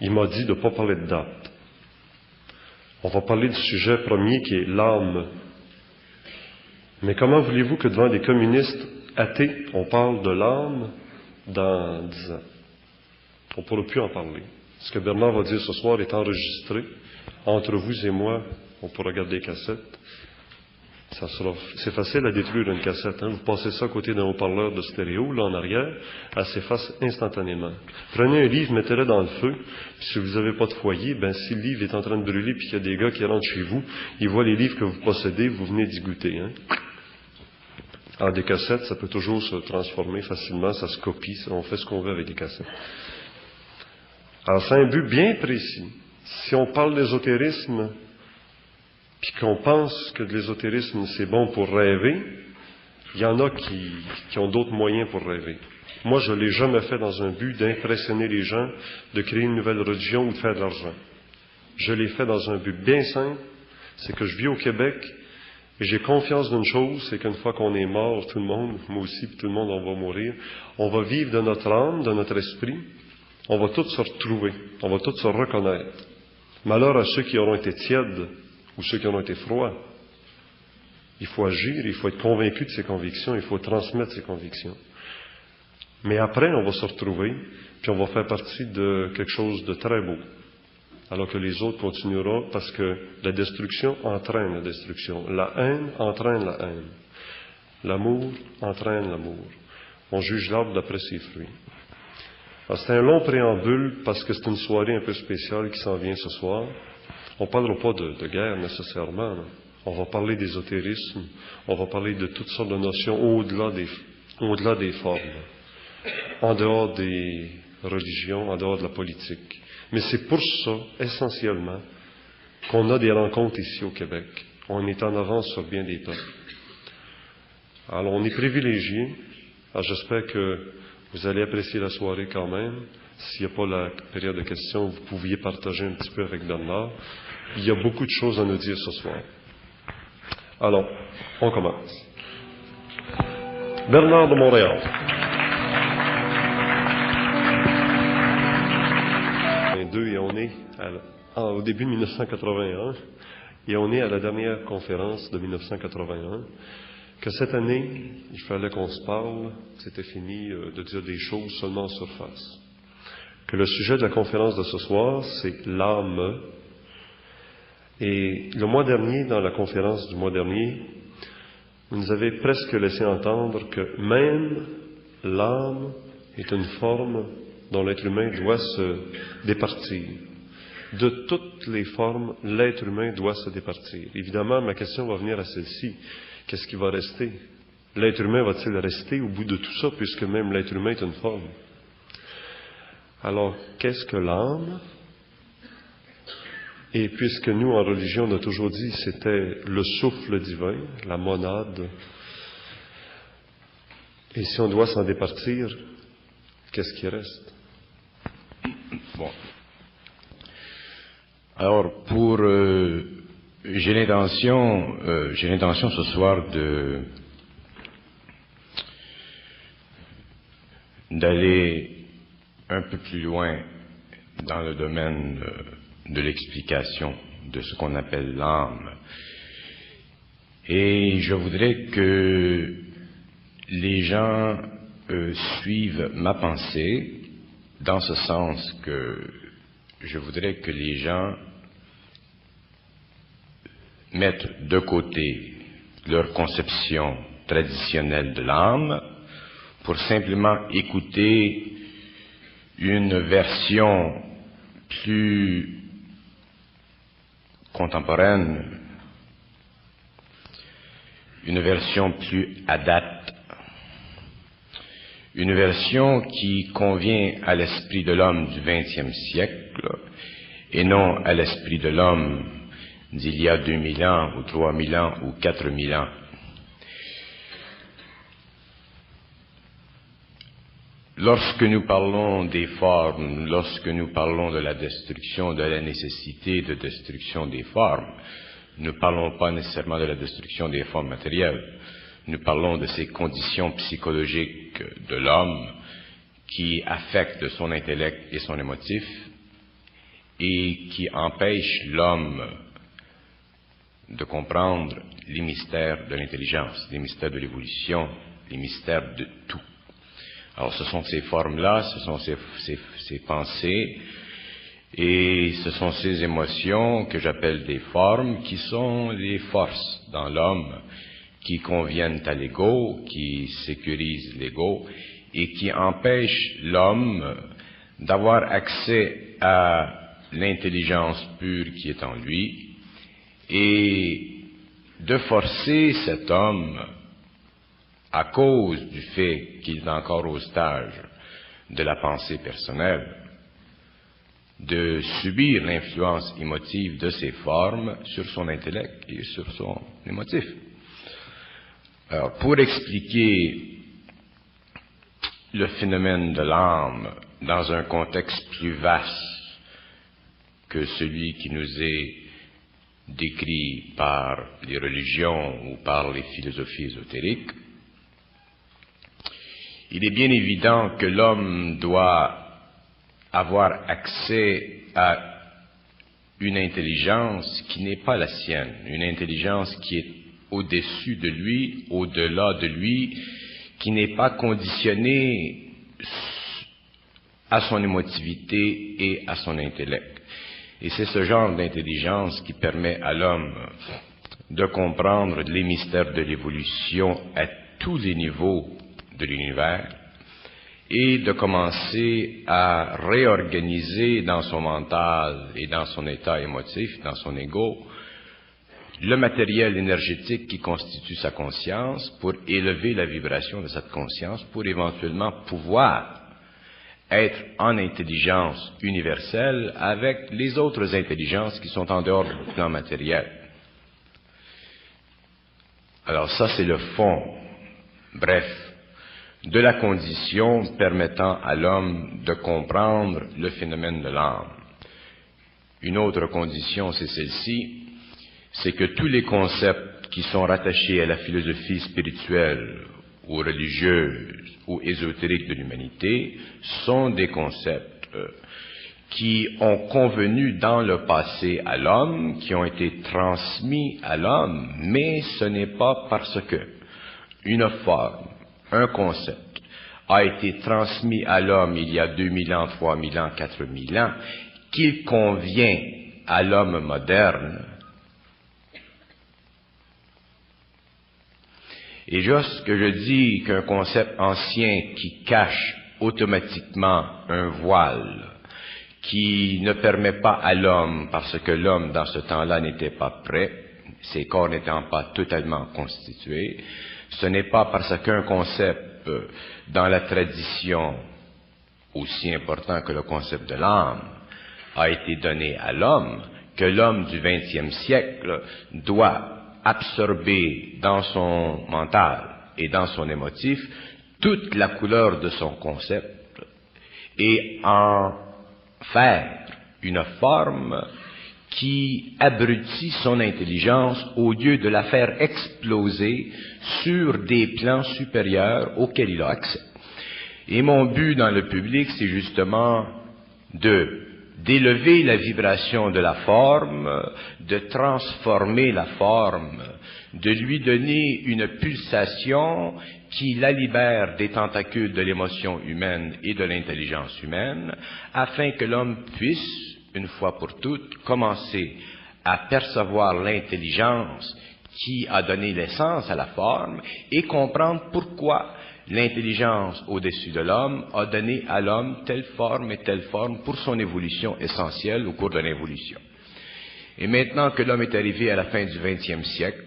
il m'a dit de ne pas parler de date. On va parler du sujet premier qui est l'âme. Mais comment voulez-vous que devant des communistes athées, on parle de l'âme dans 10 ans? On ne pourra plus en parler. Ce que Bernard va dire ce soir est enregistré. Entre vous et moi, on pourra regarder les cassettes. C'est facile à détruire une cassette. Vous passez ça à côté d'un haut-parleur de stéréo, là en arrière, elle s'efface instantanément. Prenez un livre, mettez-le dans le feu, puis si vous n'avez pas de foyer, si le livre est en train de brûler, puis qu'il y a des gars qui rentrent chez vous, ils voient les livres que vous possédez, vous venez d'y goûter. Alors des cassettes, ça peut toujours se transformer facilement, ça se copie, on fait ce qu'on veut avec les cassettes. Alors c'est un but bien précis. Si on parle d'ésotérisme, puis qu'on pense que de l'ésotérisme, c'est bon pour rêver, il y en a qui ont d'autres moyens pour rêver. Moi, je ne l'ai jamais fait dans un but d'impressionner les gens, de créer une nouvelle religion ou de faire de l'argent. Je l'ai fait dans un but bien simple, c'est que je vis au Québec et j'ai confiance d'une chose, c'est qu'une fois qu'on est mort, tout le monde, moi aussi, puis tout le monde, on va mourir, on va vivre de notre âme, de notre esprit, on va tous se retrouver, on va tous se reconnaître. Malheur à ceux qui auront été tièdes, ou ceux qui ont été froids. Il faut agir, il faut être convaincu de ses convictions, il faut transmettre ses convictions. Mais après, on va se retrouver, puis on va faire partie de quelque chose de très beau. Alors que les autres continueront, parce que la destruction entraîne la destruction. La haine entraîne la haine. L'amour entraîne l'amour. On juge l'arbre d'après ses fruits. Alors, c'est un long préambule, parce que c'est une soirée un peu spéciale qui s'en vient ce soir. On ne parlera pas de guerre nécessairement. Là. On va parler d'ésotérisme, on va parler de toutes sortes de notions au-delà des formes, en dehors des religions, en dehors de la politique. Mais c'est pour ça, essentiellement, qu'on a des rencontres ici au Québec. On est en avance sur bien des peuples. Alors, on est privilégiés. Alors, j'espère que vous allez apprécier la soirée quand même. S'il n'y a pas la période de questions, vous pouviez partager un petit peu avec Bernard. Il y a beaucoup de choses à nous dire ce soir. Alors, on commence. Bernard de Montréal. Et on est au début de 1981, et on est à la dernière conférence de 1981, que cette année, il fallait qu'on se parle, c'était fini de dire des choses seulement en surface. Que le sujet de la conférence de ce soir, c'est l'âme. Et le mois dernier, dans la conférence du mois dernier, vous nous avez presque laissé entendre que même l'âme est une forme dont l'être humain doit se départir. De toutes les formes, l'être humain doit se départir. Évidemment, ma question va venir à celle-ci. Qu'est-ce qui va rester? L'être humain va-t-il rester au bout de tout ça, puisque même l'être humain est une forme? Alors, qu'est-ce que l'âme? Et puisque nous, en religion, on a toujours dit que c'était le souffle divin, la monade, et si on doit s'en départir, qu'est-ce qui reste? Bon. Alors, j'ai l'intention ce soir d'aller un peu plus loin dans le domaine de l'explication de ce qu'on appelle l'âme. Et je voudrais que les gens suivent ma pensée dans ce sens que je voudrais que les gens mettent de côté leur conception traditionnelle de l'âme pour simplement écouter une version plus contemporaine, une version plus adapte, une version qui convient à l'esprit de l'homme du XXe siècle et non à l'esprit de l'homme d'il y a 2000 ans ou 3000 ans ou 4000 ans. Lorsque nous parlons des formes, lorsque nous parlons de la destruction, de la nécessité de destruction des formes, nous ne parlons pas nécessairement de la destruction des formes matérielles. Nous parlons de ces conditions psychologiques de l'homme qui affectent son intellect et son émotif et qui empêche l'homme de comprendre les mystères de l'intelligence, les mystères de l'évolution, les mystères de tout. Alors ce sont ces formes-là, ce sont ces pensées, et ce sont ces émotions que j'appelle des formes, qui sont les forces dans l'homme, qui conviennent à l'ego, qui sécurisent l'ego, et qui empêchent l'homme d'avoir accès à l'intelligence pure qui est en lui, et de forcer cet homme, à cause du fait qu'il est encore au stage de la pensée personnelle, de subir l'influence émotive de ces formes sur son intellect et sur son émotif. Alors, pour expliquer le phénomène de l'âme dans un contexte plus vaste que celui qui nous est décrit par les religions ou par les philosophies ésotériques, il est bien évident que l'homme doit avoir accès à une intelligence qui n'est pas la sienne, une intelligence qui est au-dessus de lui, au-delà de lui, qui n'est pas conditionnée à son émotivité et à son intellect. Et c'est ce genre d'intelligence qui permet à l'homme de comprendre les mystères de l'évolution à tous les niveaux de l'univers et de commencer à réorganiser dans son mental et dans son état émotif, dans son ego, le matériel énergétique qui constitue sa conscience pour élever la vibration de cette conscience pour éventuellement pouvoir être en intelligence universelle avec les autres intelligences qui sont en dehors du plan matériel. Alors ça, c'est le fond, bref, de la condition permettant à l'homme de comprendre le phénomène de l'âme. Une autre condition, c'est celle-ci, c'est que tous les concepts qui sont rattachés à la philosophie spirituelle ou religieuse ou ésotérique de l'humanité sont des concepts qui ont convenu dans le passé à l'homme, qui ont été transmis à l'homme, mais ce n'est pas parce que une forme, un concept a été transmis à l'homme il y a 2000 ans, 3000 ans, 4000 ans, qu'il convient à l'homme moderne. Et lorsque je dis qu'un concept ancien qui cache automatiquement un voile, qui ne permet pas à l'homme, parce que l'homme dans ce temps-là n'était pas prêt, ses corps n'étant pas totalement constitués, ce n'est pas parce qu'un concept dans la tradition aussi important que le concept de l'âme a été donné à l'homme que l'homme du XXe siècle doit absorber dans son mental et dans son émotif toute la couleur de son concept et en faire une forme qui abrutit son intelligence au lieu de la faire exploser sur des plans supérieurs auxquels il a accès. Et mon but dans le public, c'est justement d'élever la vibration de la forme, de transformer la forme, de lui donner une pulsation qui la libère des tentacules de l'émotion humaine et de l'intelligence humaine, afin que l'homme puisse, une fois pour toutes, commencer à percevoir l'intelligence qui a donné l'essence à la forme et comprendre pourquoi l'intelligence au-dessus de l'homme a donné à l'homme telle forme et telle forme pour son évolution essentielle au cours de l'évolution. Et maintenant que l'homme est arrivé à la fin du XXe siècle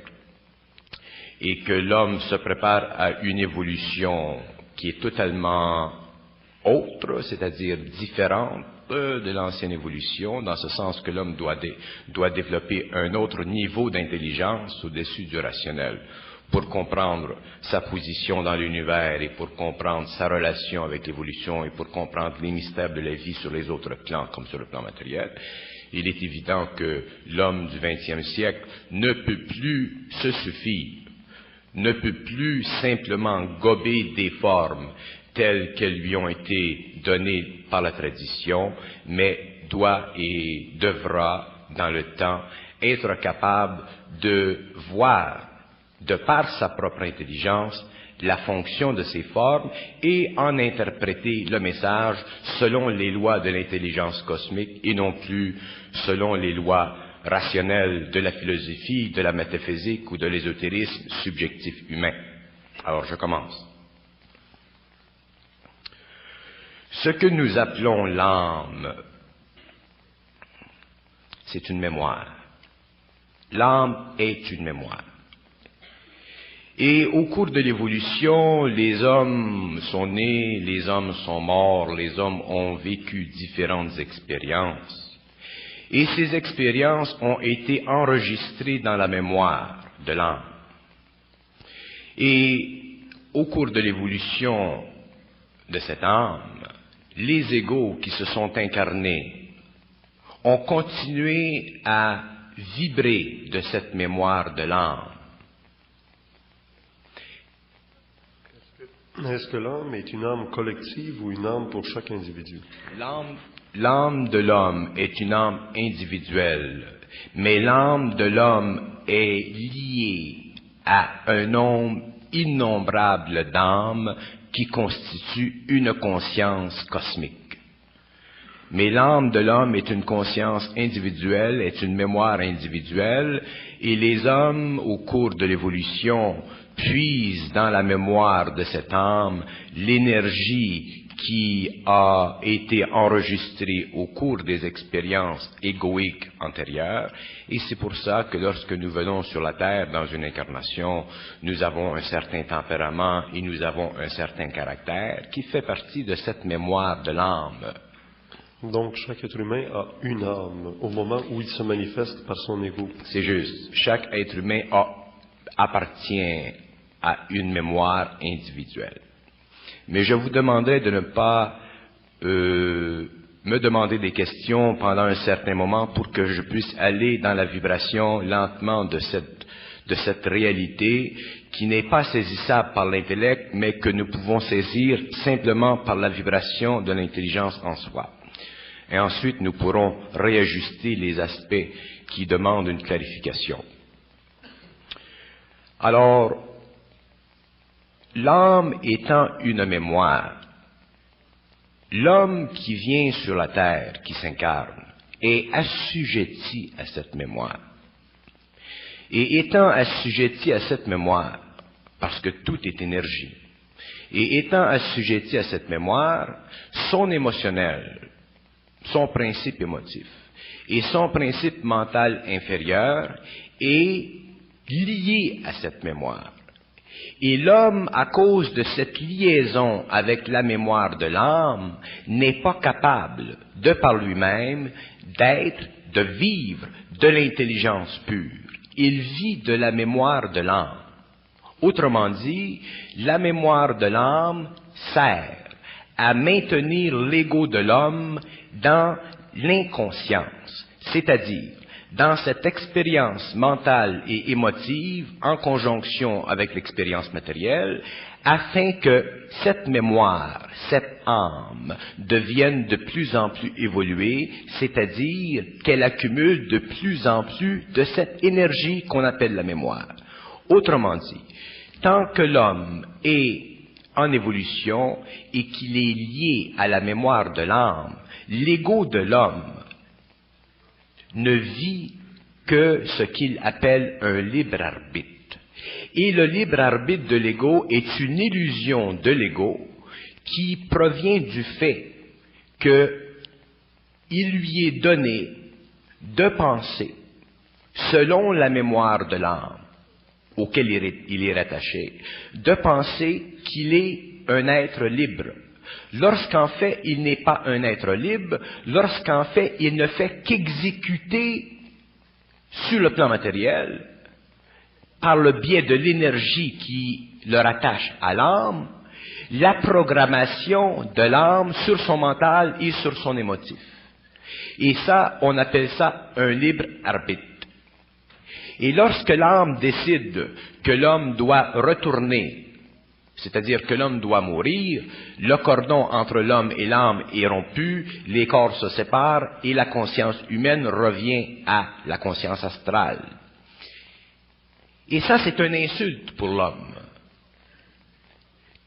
et que l'homme se prépare à une évolution qui est totalement autre, c'est-à-dire différente de l'ancienne évolution, dans ce sens que l'homme doit développer un autre niveau d'intelligence au-dessus du rationnel pour comprendre sa position dans l'univers et pour comprendre sa relation avec l'évolution et pour comprendre les mystères de la vie sur les autres plans comme sur le plan matériel. Il est évident que l'homme du XXe siècle ne peut plus se suffire, ne peut plus simplement gober des formes telles qu'elles lui ont été données par la tradition, mais doit et devra, dans le temps, être capable de voir, de par sa propre intelligence, la fonction de ces formes et en interpréter le message selon les lois de l'intelligence cosmique et non plus selon les lois rationnelles de la philosophie, de la métaphysique ou de l'ésotérisme subjectif humain. Alors je commence. Ce que nous appelons l'âme, c'est une mémoire. L'âme est une mémoire. Et au cours de l'évolution, les hommes sont nés, les hommes sont morts, les hommes ont vécu différentes expériences. Et ces expériences ont été enregistrées dans la mémoire de l'âme. Et au cours de l'évolution de cette âme, les égos qui se sont incarnés ont continué à vibrer de cette mémoire de l'âme. Est-ce que l'âme est une âme collective ou une âme pour chaque individu? L'âme de l'homme est une âme individuelle, mais l'âme de l'homme est liée à un nombre innombrable d'âmes qui constituent une conscience cosmique. Mais l'âme de l'homme est une conscience individuelle, est une mémoire individuelle, et les hommes, au cours de l'évolution, puisent dans la mémoire de cette âme l'énergie qui a été enregistrée au cours des expériences égoïques antérieures, et c'est pour ça que lorsque nous venons sur la Terre dans une incarnation, nous avons un certain tempérament et nous avons un certain caractère qui fait partie de cette mémoire de l'âme. Donc, chaque être humain a une âme au moment où il se manifeste par son ego. C'est juste. Chaque être humain appartient à une mémoire individuelle. Mais je vous demanderai de ne pas me demander des questions pendant un certain moment pour que je puisse aller dans la vibration lentement de cette réalité qui n'est pas saisissable par l'intellect, mais que nous pouvons saisir simplement par la vibration de l'intelligence en soi. Et ensuite, nous pourrons réajuster les aspects qui demandent une clarification. Alors, l'âme étant une mémoire, l'homme qui vient sur la terre, qui s'incarne, est assujetti à cette mémoire. Et étant assujetti à cette mémoire, parce que tout est énergie, et étant assujetti à cette mémoire, son émotionnel, son principe émotif et son principe mental inférieur est lié à cette mémoire. Et l'homme, à cause de cette liaison avec la mémoire de l'âme, n'est pas capable, de par lui-même, de vivre de l'intelligence pure. Il vit de la mémoire de l'âme. Autrement dit, la mémoire de l'âme sert à maintenir l'ego de l'homme dans l'inconscience, c'est-à-dire dans cette expérience mentale et émotive en conjonction avec l'expérience matérielle, afin que cette mémoire, cette âme, devienne de plus en plus évoluée, c'est-à-dire qu'elle accumule de plus en plus de cette énergie qu'on appelle la mémoire. Autrement dit, tant que l'homme est en évolution et qu'il est lié à la mémoire de l'âme, l'ego de l'homme ne vit que ce qu'il appelle un libre arbitre. Et le libre arbitre de l'ego est une illusion de l'ego qui provient du fait qu'il lui est donné de penser selon la mémoire de l'âme auquel il est rattaché, de penser qu'il est un être libre. Lorsqu'en fait, il n'est pas un être libre, lorsqu'en fait, il ne fait qu'exécuter sur le plan matériel, par le biais de l'énergie qui le rattache à l'âme, la programmation de l'âme sur son mental et sur son émotif. Et ça, on appelle ça un libre arbitre. Et lorsque l'âme décide que l'homme doit retourner c'est-à-dire que l'homme doit mourir, le cordon entre l'homme et l'âme est rompu, les corps se séparent et la conscience humaine revient à la conscience astrale. Et ça, c'est une insulte pour l'homme.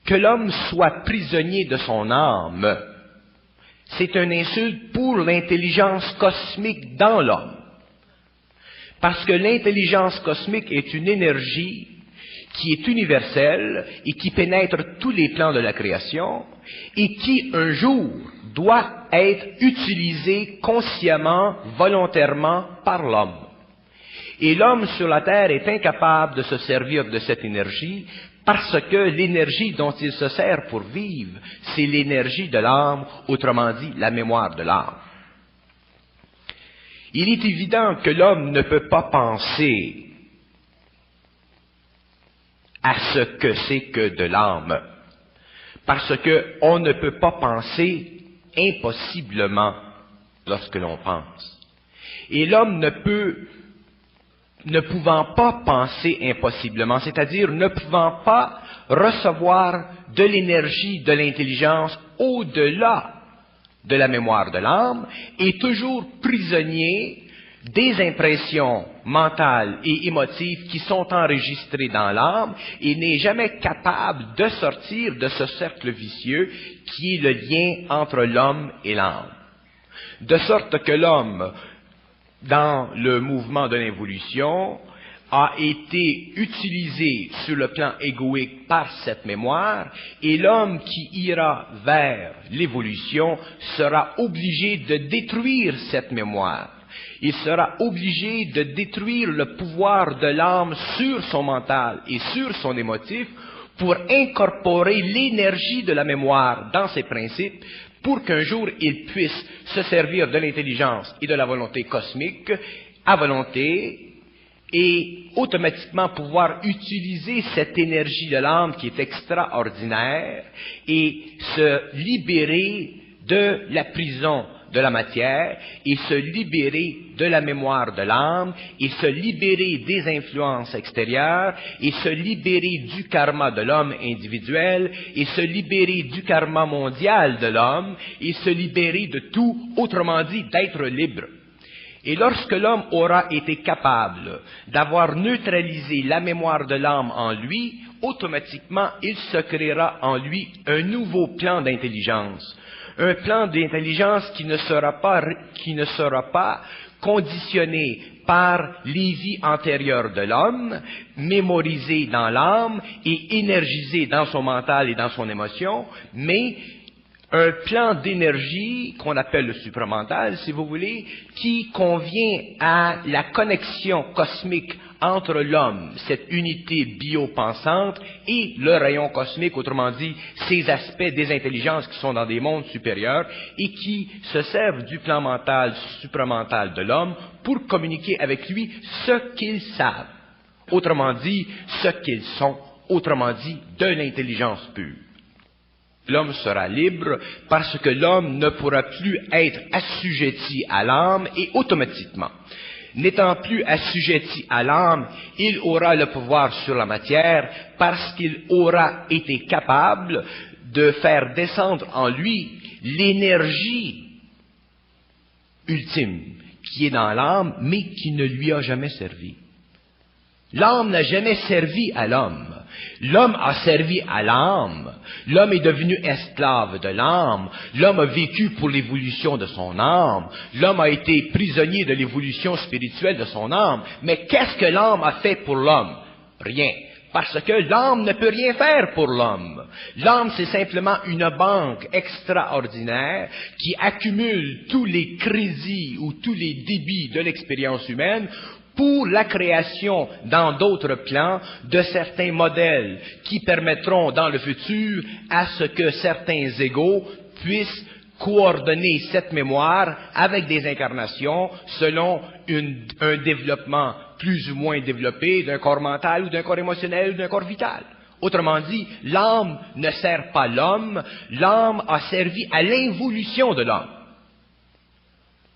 Que l'homme soit prisonnier de son âme, c'est une insulte pour l'intelligence cosmique dans l'homme. Parce que l'intelligence cosmique est une énergie qui est universelle et qui pénètre tous les plans de la création et qui, un jour, doit être utilisée consciemment, volontairement par l'homme. Et l'homme sur la terre est incapable de se servir de cette énergie parce que l'énergie dont il se sert pour vivre, c'est l'énergie de l'âme, autrement dit, la mémoire de l'âme. Il est évident que l'homme ne peut pas penser à ce que c'est que de l'âme, parce qu'on ne peut pas penser impossiblement lorsque l'on pense. Et l'homme ne pouvant pas penser impossiblement, c'est-à-dire ne pouvant pas recevoir de l'énergie de l'intelligence au-delà de la mémoire de l'âme, est toujours prisonnier des impressions mentales et émotives qui sont enregistrées dans l'âme et n'est jamais capable de sortir de ce cercle vicieux qui est le lien entre l'homme et l'âme. De sorte que l'homme, dans le mouvement de l'involution, a été utilisé sur le plan égoïque par cette mémoire, et l'homme qui ira vers l'évolution sera obligé de détruire cette mémoire. Il sera obligé de détruire le pouvoir de l'âme sur son mental et sur son émotif pour incorporer l'énergie de la mémoire dans ses principes, pour qu'un jour il puisse se servir de l'intelligence et de la volonté cosmique à volonté et automatiquement pouvoir utiliser cette énergie de l'âme qui est extraordinaire et se libérer de la prison de la matière et se libérer de la mémoire de l'âme et se libérer des influences extérieures et se libérer du karma de l'homme individuel et se libérer du karma mondial de l'homme et se libérer de tout, autrement dit, d'être libre. Et lorsque l'homme aura été capable d'avoir neutralisé la mémoire de l'âme en lui, automatiquement il se créera en lui un nouveau plan d'intelligence. Un plan d'intelligence qui ne sera pas conditionné par les vies antérieures de l'homme, mémorisé dans l'âme et énergisé dans son mental et dans son émotion, mais un plan d'énergie qu'on appelle le supramental, si vous voulez, qui convient à la connexion cosmique entre l'homme, cette unité biopensante, et le rayon cosmique, autrement dit, ces aspects des intelligences qui sont dans des mondes supérieurs et qui se servent du plan mental supramental de l'homme pour communiquer avec lui ce qu'ils savent, autrement dit, ce qu'ils sont, autrement dit, de l'intelligence pure. L'homme sera libre parce que l'homme ne pourra plus être assujetti à l'âme et automatiquement, n'étant plus assujetti à l'âme, il aura le pouvoir sur la matière parce qu'il aura été capable de faire descendre en lui l'énergie ultime qui est dans l'âme mais qui ne lui a jamais servi. L'âme n'a jamais servi à l'homme. L'homme a servi à l'âme. L'homme est devenu esclave de l'âme. L'homme a vécu pour l'évolution de son âme. L'homme a été prisonnier de l'évolution spirituelle de son âme. Mais qu'est-ce que l'âme a fait pour l'homme? Rien. Parce que l'âme ne peut rien faire pour l'homme. L'âme, c'est simplement une banque extraordinaire qui accumule tous les crédits ou tous les débits de l'expérience humaine pour la création dans d'autres plans de certains modèles qui permettront dans le futur à ce que certains égaux puissent coordonner cette mémoire avec des incarnations selon un développement plus ou moins développé d'un corps mental ou d'un corps émotionnel ou d'un corps vital. Autrement dit, l'âme ne sert pas l'homme, l'âme a servi à l'involution de l'homme.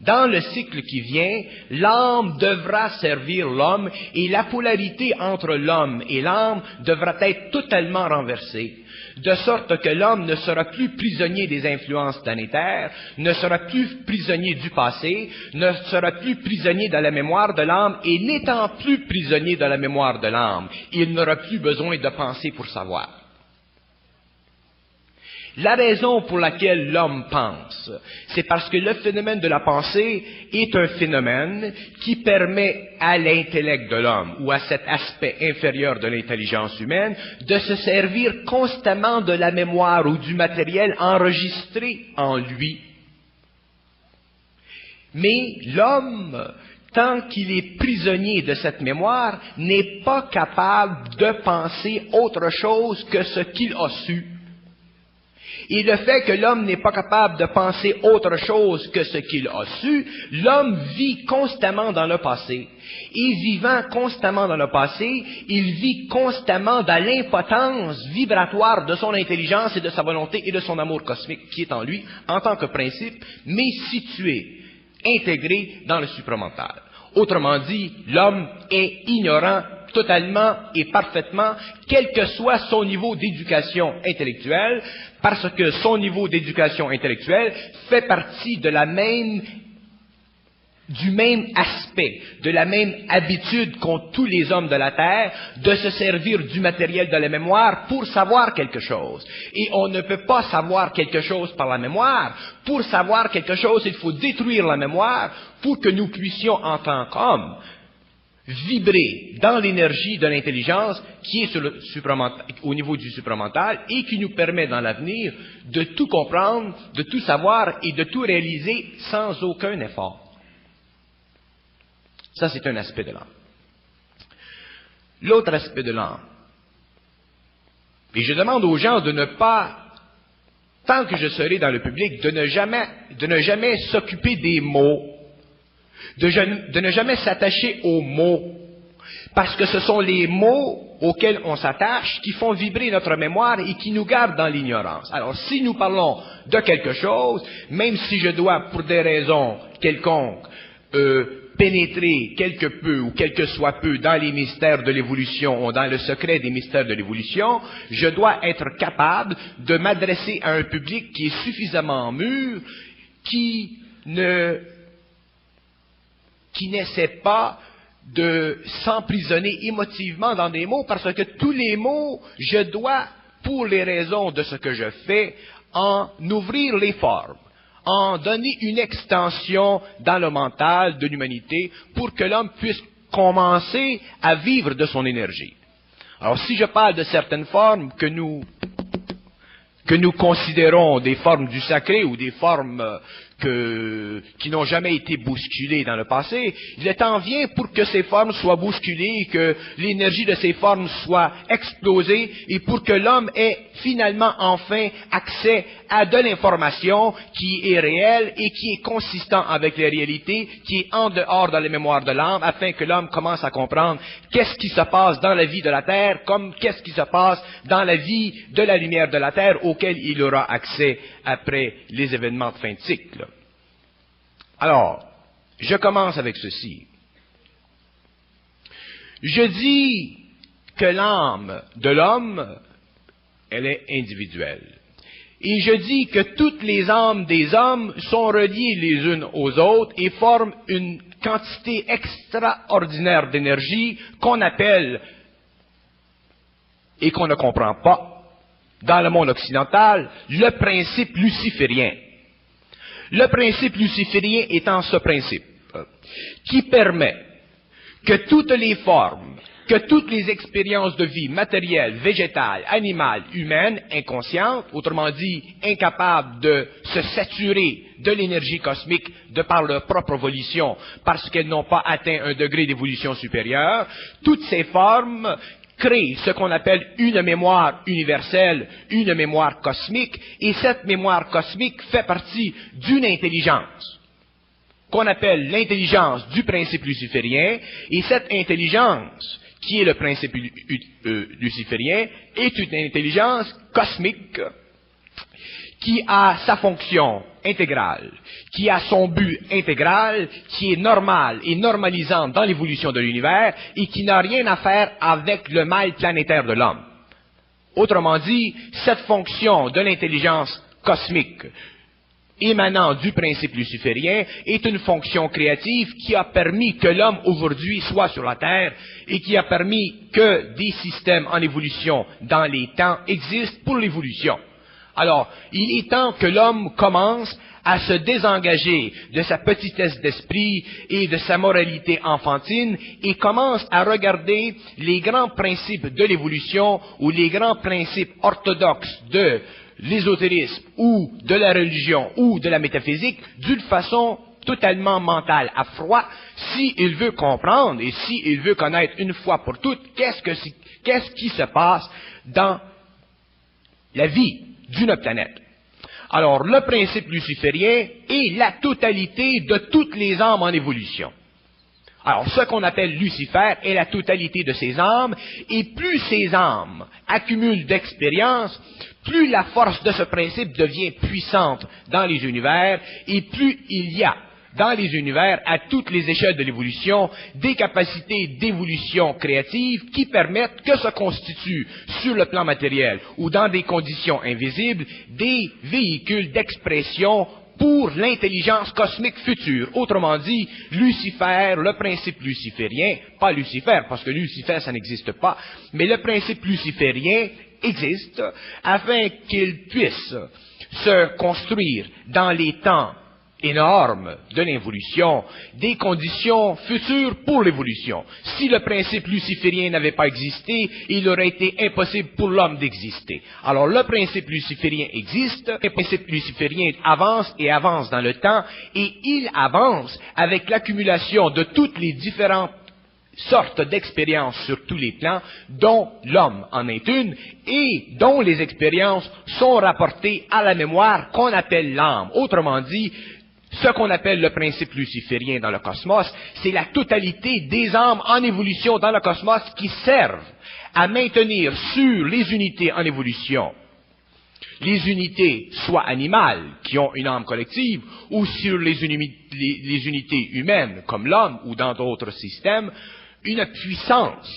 Dans le cycle qui vient, l'âme devra servir l'homme et la polarité entre l'homme et l'âme devra être totalement renversée, de sorte que l'homme ne sera plus prisonnier des influences planétaires, ne sera plus prisonnier du passé, ne sera plus prisonnier de la mémoire de l'âme, et n'étant plus prisonnier de la mémoire de l'âme, il n'aura plus besoin de penser pour savoir. La raison pour laquelle l'homme pense, c'est parce que le phénomène de la pensée est un phénomène qui permet à l'intellect de l'homme, ou à cet aspect inférieur de l'intelligence humaine, de se servir constamment de la mémoire ou du matériel enregistré en lui. Mais l'homme, tant qu'il est prisonnier de cette mémoire, n'est pas capable de penser autre chose que ce qu'il a su. Et le fait que l'homme n'est pas capable de penser autre chose que ce qu'il a su, l'homme vit constamment dans le passé. Et vivant constamment dans le passé, il vit constamment dans l'impotence vibratoire de son intelligence et de sa volonté et de son amour cosmique qui est en lui, en tant que principe, mais situé, intégré dans le supramental. Autrement dit, l'homme est ignorant totalement et parfaitement, quel que soit son niveau d'éducation intellectuelle, parce que son niveau d'éducation intellectuelle fait partie de du même aspect, de la même habitude qu'ont tous les hommes de la Terre, de se servir du matériel de la mémoire pour savoir quelque chose. Et on ne peut pas savoir quelque chose par la mémoire. Pour savoir quelque chose, il faut détruire la mémoire pour que nous puissions, en tant qu'hommes, vibrer dans l'énergie de l'intelligence qui est au niveau du supramental et qui nous permet dans l'avenir de tout comprendre, de tout savoir et de tout réaliser sans aucun effort. Ça, c'est un aspect de l'âme. L'autre aspect de l'âme. Et je demande aux gens de ne pas, tant que je serai dans le public, de ne jamais s'occuper des mots, de ne jamais s'attacher aux mots, parce que ce sont les mots auxquels on s'attache qui font vibrer notre mémoire et qui nous gardent dans l'ignorance. Alors, si nous parlons de quelque chose, même si je dois, pour des raisons quelconques, pénétrer quelque peu ou quelque soit peu dans les mystères de l'évolution ou dans le secret des mystères de l'évolution, je dois être capable de m'adresser à un public qui est suffisamment mûr, qui n'essaie pas de s'emprisonner émotivement dans des mots, parce que tous les mots, je dois, pour les raisons de ce que je fais, en ouvrir les formes, en donner une extension dans le mental de l'humanité pour que l'homme puisse commencer à vivre de son énergie. Alors, si je parle de certaines formes que nous considérons des formes du sacré ou des formes qui n'ont jamais été bousculées dans le passé, le temps vient pour que ces formes soient bousculées, que l'énergie de ces formes soit explosée et pour que l'homme ait finalement enfin accès à de l'information qui est réelle et qui est consistant avec les réalités, qui est en dehors de la mémoire de l'âme, afin que l'homme commence à comprendre qu'est-ce qui se passe dans la vie de la Terre, comme qu'est-ce qui se passe dans la vie de la lumière de la Terre, auquel il aura accès après les événements de fin de cycle. Alors, je commence avec ceci. Je dis que l'âme de l'homme, elle est individuelle. Et je dis que toutes les âmes des hommes sont reliées les unes aux autres et forment une quantité extraordinaire d'énergie qu'on appelle, et qu'on ne comprend pas, dans le monde occidental, le principe luciférien. Le principe luciférien étant ce principe qui permet que toutes les formes, que toutes les expériences de vie matérielle, végétale, animale, humaine, inconsciente, autrement dit, incapables de se saturer de l'énergie cosmique de par leur propre volition, parce qu'elles n'ont pas atteint un degré d'évolution supérieur, toutes ces formes créent ce qu'on appelle une mémoire universelle, une mémoire cosmique, et cette mémoire cosmique fait partie d'une intelligence qu'on appelle l'intelligence du principe luciférien, et cette intelligence, qui est le principe luciférien, est une intelligence cosmique qui a sa fonction intégrale, qui a son but intégral, qui est normal et normalisant dans l'évolution de l'univers et qui n'a rien à faire avec le mal planétaire de l'homme. Autrement dit, cette fonction de l'intelligence cosmique émanant du principe luciférien est une fonction créative qui a permis que l'homme aujourd'hui soit sur la Terre et qui a permis que des systèmes en évolution dans les temps existent pour l'évolution. Alors, il est temps que l'homme commence à se désengager de sa petitesse d'esprit et de sa moralité enfantine et commence à regarder les grands principes de l'évolution ou les grands principes orthodoxes de l'ésotérisme ou de la religion ou de la métaphysique d'une façon totalement mentale, à froid, s'il veut comprendre et s'il veut connaître une fois pour toutes qu'est-ce qui se passe dans la vie d'une planète. Alors, le principe luciférien est la totalité de toutes les âmes en évolution. Alors, ce qu'on appelle Lucifer est la totalité de ces âmes, et plus ces âmes accumulent d'expérience, plus la force de ce principe devient puissante dans les univers, et plus il y a dans les univers, à toutes les échelles de l'évolution, des capacités d'évolution créative qui permettent que se constituent sur le plan matériel ou dans des conditions invisibles des véhicules d'expression pour l'intelligence cosmique future. Autrement dit, Lucifer, le principe luciférien, pas Lucifer, parce que Lucifer, ça n'existe pas, mais le principe luciférien existe afin qu'il puisse se construire dans les temps énorme de l'évolution, des conditions futures pour l'évolution. Si le principe luciférien n'avait pas existé, il aurait été impossible pour l'homme d'exister. Alors le principe luciférien existe, le principe luciférien avance et avance dans le temps, et il avance avec l'accumulation de toutes les différentes sortes d'expériences sur tous les plans, dont l'homme en est une, et dont les expériences sont rapportées à la mémoire qu'on appelle l'âme. Autrement dit, ce qu'on appelle le principe luciférien dans le cosmos, c'est la totalité des âmes en évolution dans le cosmos qui servent à maintenir sur les unités en évolution, les unités soit animales, qui ont une âme collective, ou sur les unités humaines, comme l'homme ou dans d'autres systèmes, une puissance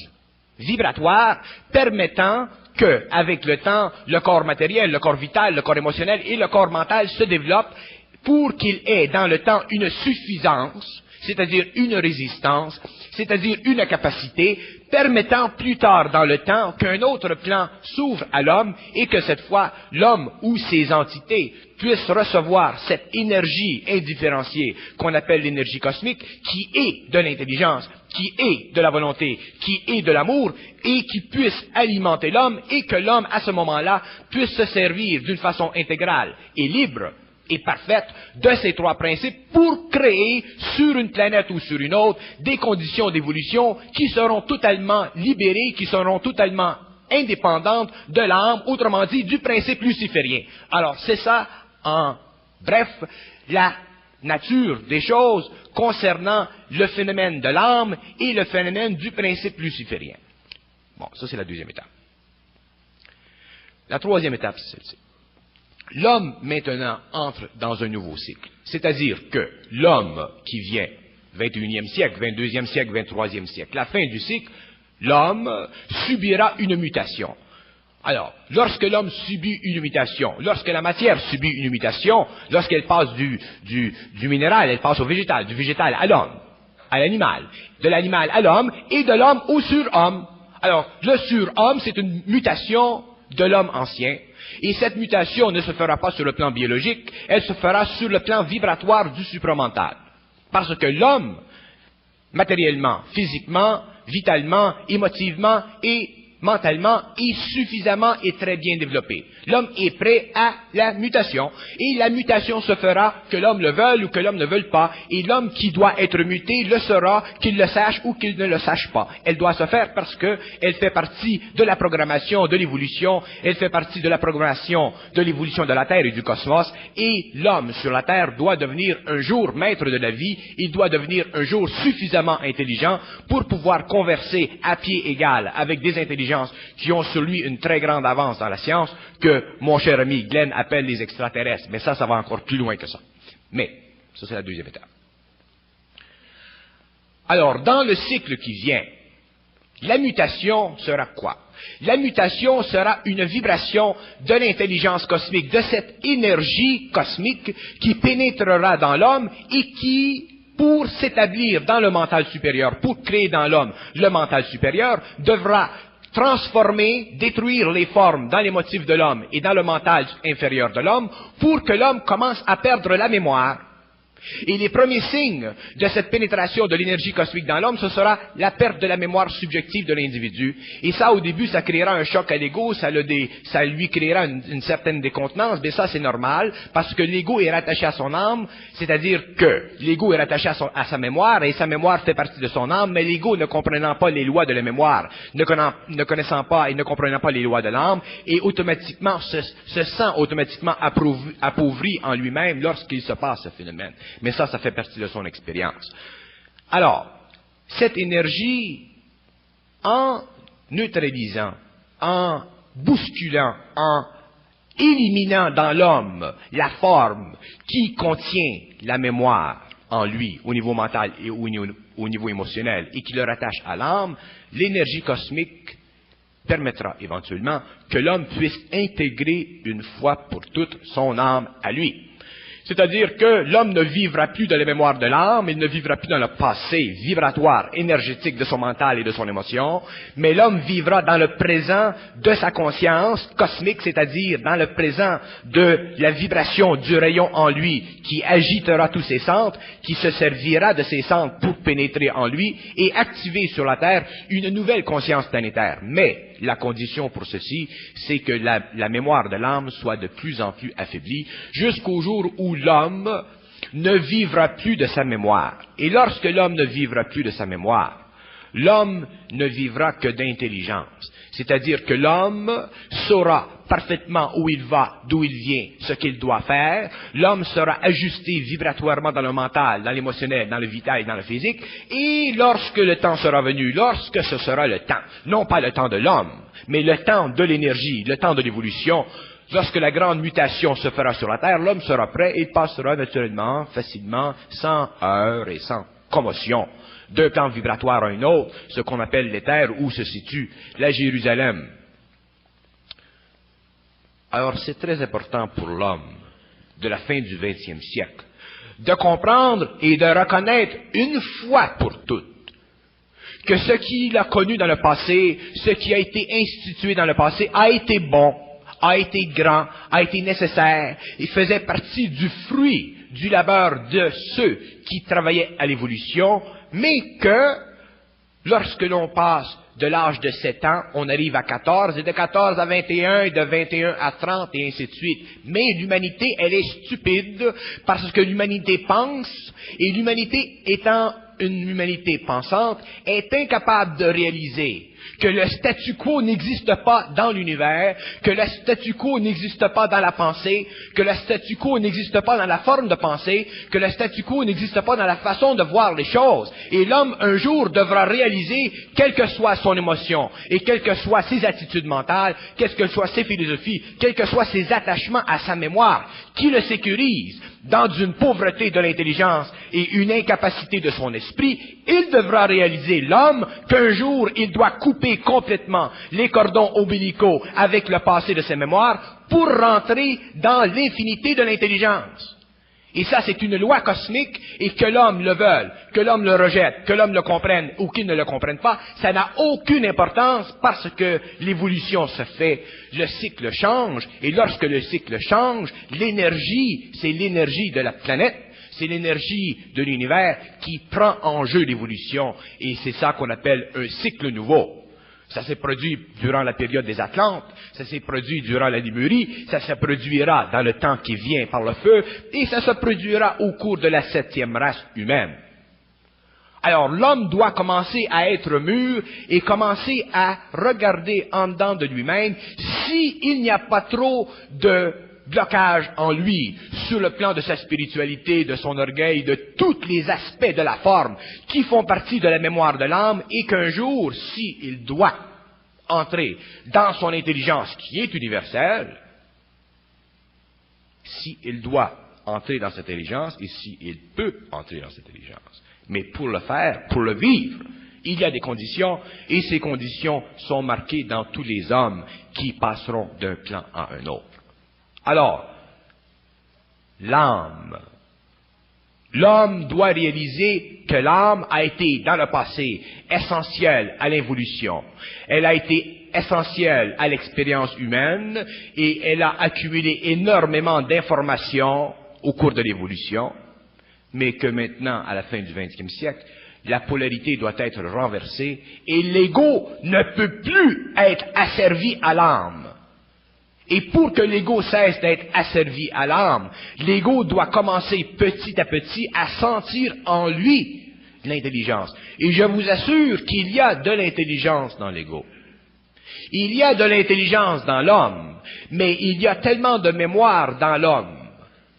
vibratoire permettant que, avec le temps, le corps matériel, le corps vital, le corps émotionnel et le corps mental se développent pour qu'il ait dans le temps une suffisance, c'est-à-dire une résistance, c'est-à-dire une capacité, permettant plus tard dans le temps qu'un autre plan s'ouvre à l'homme et que cette fois, l'homme ou ses entités puissent recevoir cette énergie indifférenciée qu'on appelle l'énergie cosmique, qui est de l'intelligence, qui est de la volonté, qui est de l'amour, et qui puisse alimenter l'homme et que l'homme, à ce moment-là, puisse se servir d'une façon intégrale et libre et parfaite de ces trois principes pour créer sur une planète ou sur une autre des conditions d'évolution qui seront totalement libérées, qui seront totalement indépendantes de l'âme, autrement dit du principe luciférien. Alors c'est ça, en bref, la nature des choses concernant le phénomène de l'âme et le phénomène du principe luciférien. Bon, ça c'est la deuxième étape. La troisième étape, c'est celle-ci. L'homme, maintenant, entre dans un nouveau cycle. C'est-à-dire que l'homme qui vient, 21e siècle, 22e siècle, 23e siècle, la fin du cycle, l'homme subira une mutation. Alors, lorsque l'homme subit une mutation, lorsque la matière subit une mutation, lorsqu'elle passe du minéral, elle passe au végétal, du végétal à l'homme, à l'animal, de l'animal à l'homme, et de l'homme au surhomme. Alors, le surhomme, c'est une mutation de l'homme ancien. Et cette mutation ne se fera pas sur le plan biologique, elle se fera sur le plan vibratoire du supramental. Parce que l'homme, matériellement, physiquement, vitalement, émotivement et mentalement, est suffisamment et très bien développé. L'homme est prêt à la mutation. Et la mutation se fera que l'homme le veuille ou que l'homme ne veuille pas. Et l'homme qui doit être muté le sera, qu'il le sache ou qu'il ne le sache pas. Elle doit se faire parce que elle fait partie de la programmation de l'évolution, elle fait partie de la programmation de l'évolution de la Terre et du cosmos. Et l'homme sur la Terre doit devenir un jour maître de la vie, il doit devenir un jour suffisamment intelligent pour pouvoir converser à pied égal avec des intelligences intelligences qui ont sur lui une très grande avance dans la science que mon cher ami Glenn appelle les extraterrestres. Mais ça va encore plus loin que ça. Mais, ça c'est la deuxième étape. Alors, dans le cycle qui vient, la mutation sera quoi? La mutation sera une vibration de l'intelligence cosmique, de cette énergie cosmique qui pénétrera dans l'homme et qui, pour s'établir dans le mental supérieur, pour créer dans l'homme le mental supérieur, devra transformer, détruire les formes dans les motifs de l'homme et dans le mental inférieur de l'homme pour que l'homme commence à perdre la mémoire. Et les premiers signes de cette pénétration de l'énergie cosmique dans l'homme, ce sera la perte de la mémoire subjective de l'individu. Et ça, au début, ça créera un choc à l'ego, ça lui créera une certaine décontenance, mais ça, c'est normal, parce que l'ego est rattaché à son âme, c'est-à-dire que l'ego est rattaché à sa mémoire, et sa mémoire fait partie de son âme, mais l'ego, ne comprenant pas les lois de la mémoire, ne connaissant pas et ne comprenant pas les lois de l'âme, et automatiquement se sent automatiquement appauvri en lui-même lorsqu'il se passe ce phénomène. Mais ça fait partie de son expérience. Alors, cette énergie, en neutralisant, en bousculant, en éliminant dans l'homme la forme qui contient la mémoire en lui, au niveau mental et au niveau émotionnel, et qui le rattache à l'âme, l'énergie cosmique permettra éventuellement que l'homme puisse intégrer une fois pour toutes son âme à lui. C'est-à-dire que l'homme ne vivra plus dans la mémoire de l'âme, il ne vivra plus dans le passé vibratoire, énergétique de son mental et de son émotion, mais l'homme vivra dans le présent de sa conscience cosmique, c'est-à-dire dans le présent de la vibration du rayon en lui qui agitera tous ses centres, qui se servira de ses centres pour pénétrer en lui et activer sur la Terre une nouvelle conscience planétaire. Mais la condition pour ceci, c'est que la mémoire de l'âme soit de plus en plus affaiblie jusqu'au jour où l'homme ne vivra plus de sa mémoire. Et lorsque l'homme ne vivra plus de sa mémoire, l'homme ne vivra que d'intelligence. C'est-à-dire que l'homme saura parfaitement où il va, d'où il vient, ce qu'il doit faire. L'homme sera ajusté vibratoirement dans le mental, dans l'émotionnel, dans le vital et dans le physique. Et lorsque le temps sera venu, lorsque ce sera le temps, non pas le temps de l'homme, mais le temps de l'énergie, le temps de l'évolution, lorsque la grande mutation se fera sur la Terre, l'homme sera prêt et il passera naturellement, facilement, sans heurts et sans commotion, d'un plan vibratoire à un autre, ce qu'on appelle l'éther, où se situe la Jérusalem. Alors c'est très important pour l'homme de la fin du XXe siècle de comprendre et de reconnaître une fois pour toutes que ce qu'il a connu dans le passé, ce qui a été institué dans le passé, a été bon, a été grand, a été nécessaire, et faisait partie du fruit du labeur de ceux qui travaillaient à l'évolution, mais que, lorsque l'on passe de l'âge de 7 ans, on arrive à 14, et de 14 à 21, et de 21 à 30, et ainsi de suite. Mais l'humanité, elle est stupide, parce que l'humanité pense, et l'humanité étant une humanité pensante, est incapable de réaliser que le statu quo n'existe pas dans l'univers, que le statu quo n'existe pas dans la pensée, que le statu quo n'existe pas dans la forme de pensée, que le statu quo n'existe pas dans la façon de voir les choses. Et l'homme, un jour, devra réaliser, quelle que soit son émotion, et quelles que soient ses attitudes mentales, quelles que soient ses philosophies, quels que soient ses attachements à sa mémoire, qui le sécurise dans une pauvreté de l'intelligence et une incapacité de son esprit, il devra réaliser, l'homme, qu'un jour, il doit couper complètement les cordons ombilicaux avec le passé de ses mémoires pour rentrer dans l'infinité de l'intelligence. Et ça, c'est une loi cosmique, et que l'homme le veuille, que l'homme le rejette, que l'homme le comprenne ou qu'il ne le comprenne pas, ça n'a aucune importance parce que l'évolution se fait, le cycle change, et lorsque le cycle change, l'énergie, c'est l'énergie de la planète, c'est l'énergie de l'univers qui prend en jeu l'évolution, et c'est ça qu'on appelle un cycle nouveau. Ça s'est produit durant la période des Atlantes, ça s'est produit durant la Lémurie, ça se produira dans le temps qui vient par le feu, et ça se produira au cours de la 7e race humaine. Alors l'homme doit commencer à être mûr et commencer à regarder en dedans de lui-même s'il n'y a pas trop de blocage en lui, sur le plan de sa spiritualité, de son orgueil, de tous les aspects de la forme qui font partie de la mémoire de l'âme, et qu'un jour, s'il doit entrer dans son intelligence qui est universelle, s'il doit entrer dans cette intelligence et s'il peut entrer dans cette intelligence. Mais pour le faire, pour le vivre, il y a des conditions et ces conditions sont marquées dans tous les hommes qui passeront d'un plan à un autre. Alors, l'âme. L'homme doit réaliser que l'âme a été, dans le passé, essentielle à l'évolution. Elle a été essentielle à l'expérience humaine et elle a accumulé énormément d'informations au cours de l'évolution, mais que maintenant, à la fin du XXe siècle, la polarité doit être renversée et l'ego ne peut plus être asservi à l'âme. Et pour que l'ego cesse d'être asservi à l'âme, l'ego doit commencer petit à petit à sentir en lui l'intelligence. Et je vous assure qu'il y a de l'intelligence dans l'ego. Il y a de l'intelligence dans l'homme, mais il y a tellement de mémoire dans l'homme,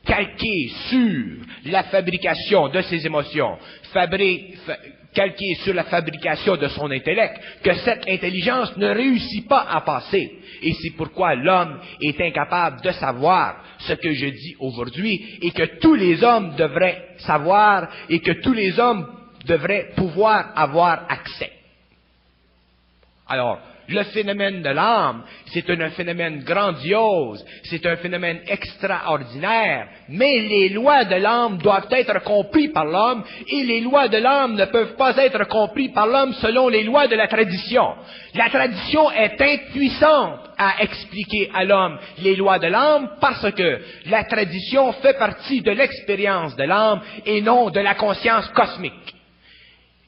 calquée sur la fabrication de ses émotions, calquée sur la fabrication de son intellect, que cette intelligence ne réussit pas à passer. Et c'est pourquoi l'homme est incapable de savoir ce que je dis aujourd'hui et que tous les hommes devraient savoir et que tous les hommes devraient pouvoir avoir accès. Alors, le phénomène de l'âme, c'est un phénomène grandiose, c'est un phénomène extraordinaire, mais les lois de l'âme doivent être comprises par l'homme, et les lois de l'âme ne peuvent pas être comprises par l'homme selon les lois de la tradition. La tradition est impuissante à expliquer à l'homme les lois de l'âme parce que la tradition fait partie de l'expérience de l'âme et non de la conscience cosmique.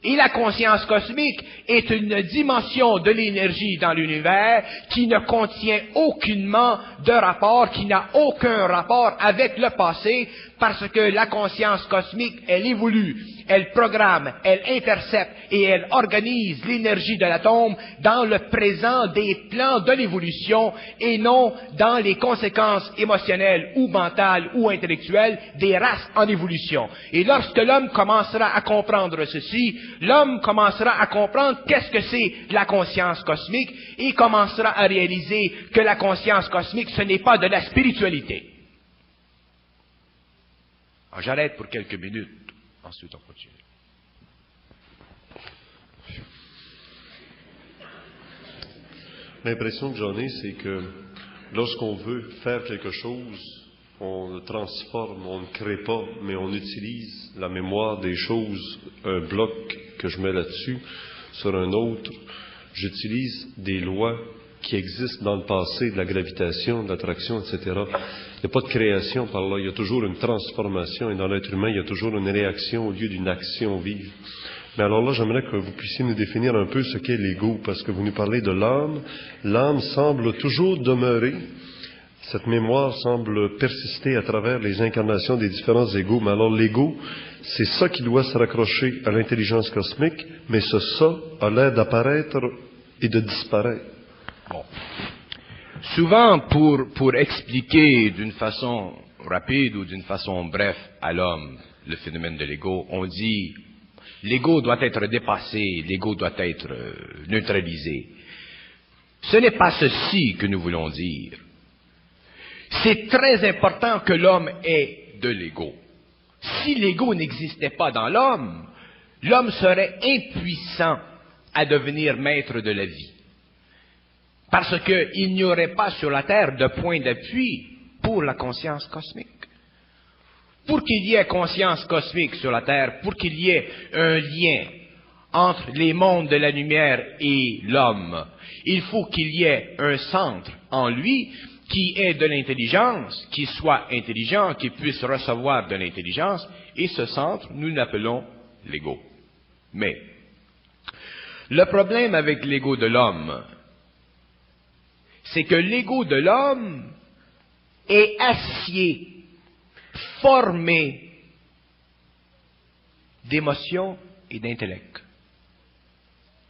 Et la conscience cosmique est une dimension de l'énergie dans l'univers qui ne contient aucunement de rapport, qui n'a aucun rapport avec le passé, parce que la conscience cosmique, elle évolue, elle programme, elle intercepte et elle organise l'énergie de l'atome dans le présent des plans de l'évolution et non dans les conséquences émotionnelles ou mentales ou intellectuelles des races en évolution. Et lorsque l'homme commencera à comprendre ceci, l'homme commencera à comprendre qu'est-ce que c'est la conscience cosmique et commencera à réaliser que la conscience cosmique, ce n'est pas de la spiritualité. Alors, j'arrête pour quelques minutes, ensuite on continue. L'impression que j'en ai, c'est que lorsqu'on veut faire quelque chose, on le transforme, on ne crée pas, mais on utilise la mémoire des choses, un bloc que je mets là-dessus, sur un autre. J'utilise des lois qui existent dans le passé, de la gravitation, de l'attraction, etc. Il n'y a pas de création par là, il y a toujours une transformation, et dans l'être humain, il y a toujours une réaction au lieu d'une action vive. Mais alors là, j'aimerais que vous puissiez nous définir un peu ce qu'est l'ego, parce que vous nous parlez de l'âme. L'âme semble toujours demeurer. Cette mémoire semble persister à travers les incarnations des différents égos. Mais alors l'ego, c'est ça qui doit se raccrocher à l'intelligence cosmique, mais ce ça a l'air d'apparaître et de disparaître. Bon. Souvent, pour expliquer d'une façon rapide ou d'une façon brève à l'homme le phénomène de l'ego, on dit l'ego doit être dépassé, l'ego doit être neutralisé. Ce n'est pas ceci que nous voulons dire. C'est très important que l'homme ait de l'ego. Si l'ego n'existait pas dans l'homme, l'homme serait impuissant à devenir maître de la vie. Parce qu'il n'y aurait pas sur la terre de point d'appui pour la conscience cosmique. Pour qu'il y ait conscience cosmique sur la terre, pour qu'il y ait un lien entre les mondes de la lumière et l'homme, il faut qu'il y ait un centre en lui qui ait de l'intelligence, qui soit intelligent, qui puisse recevoir de l'intelligence, et ce centre, nous l'appelons l'ego. Mais, le problème avec l'ego de l'homme, c'est que l'ego de l'homme est acier, formé d'émotions et d'intellect.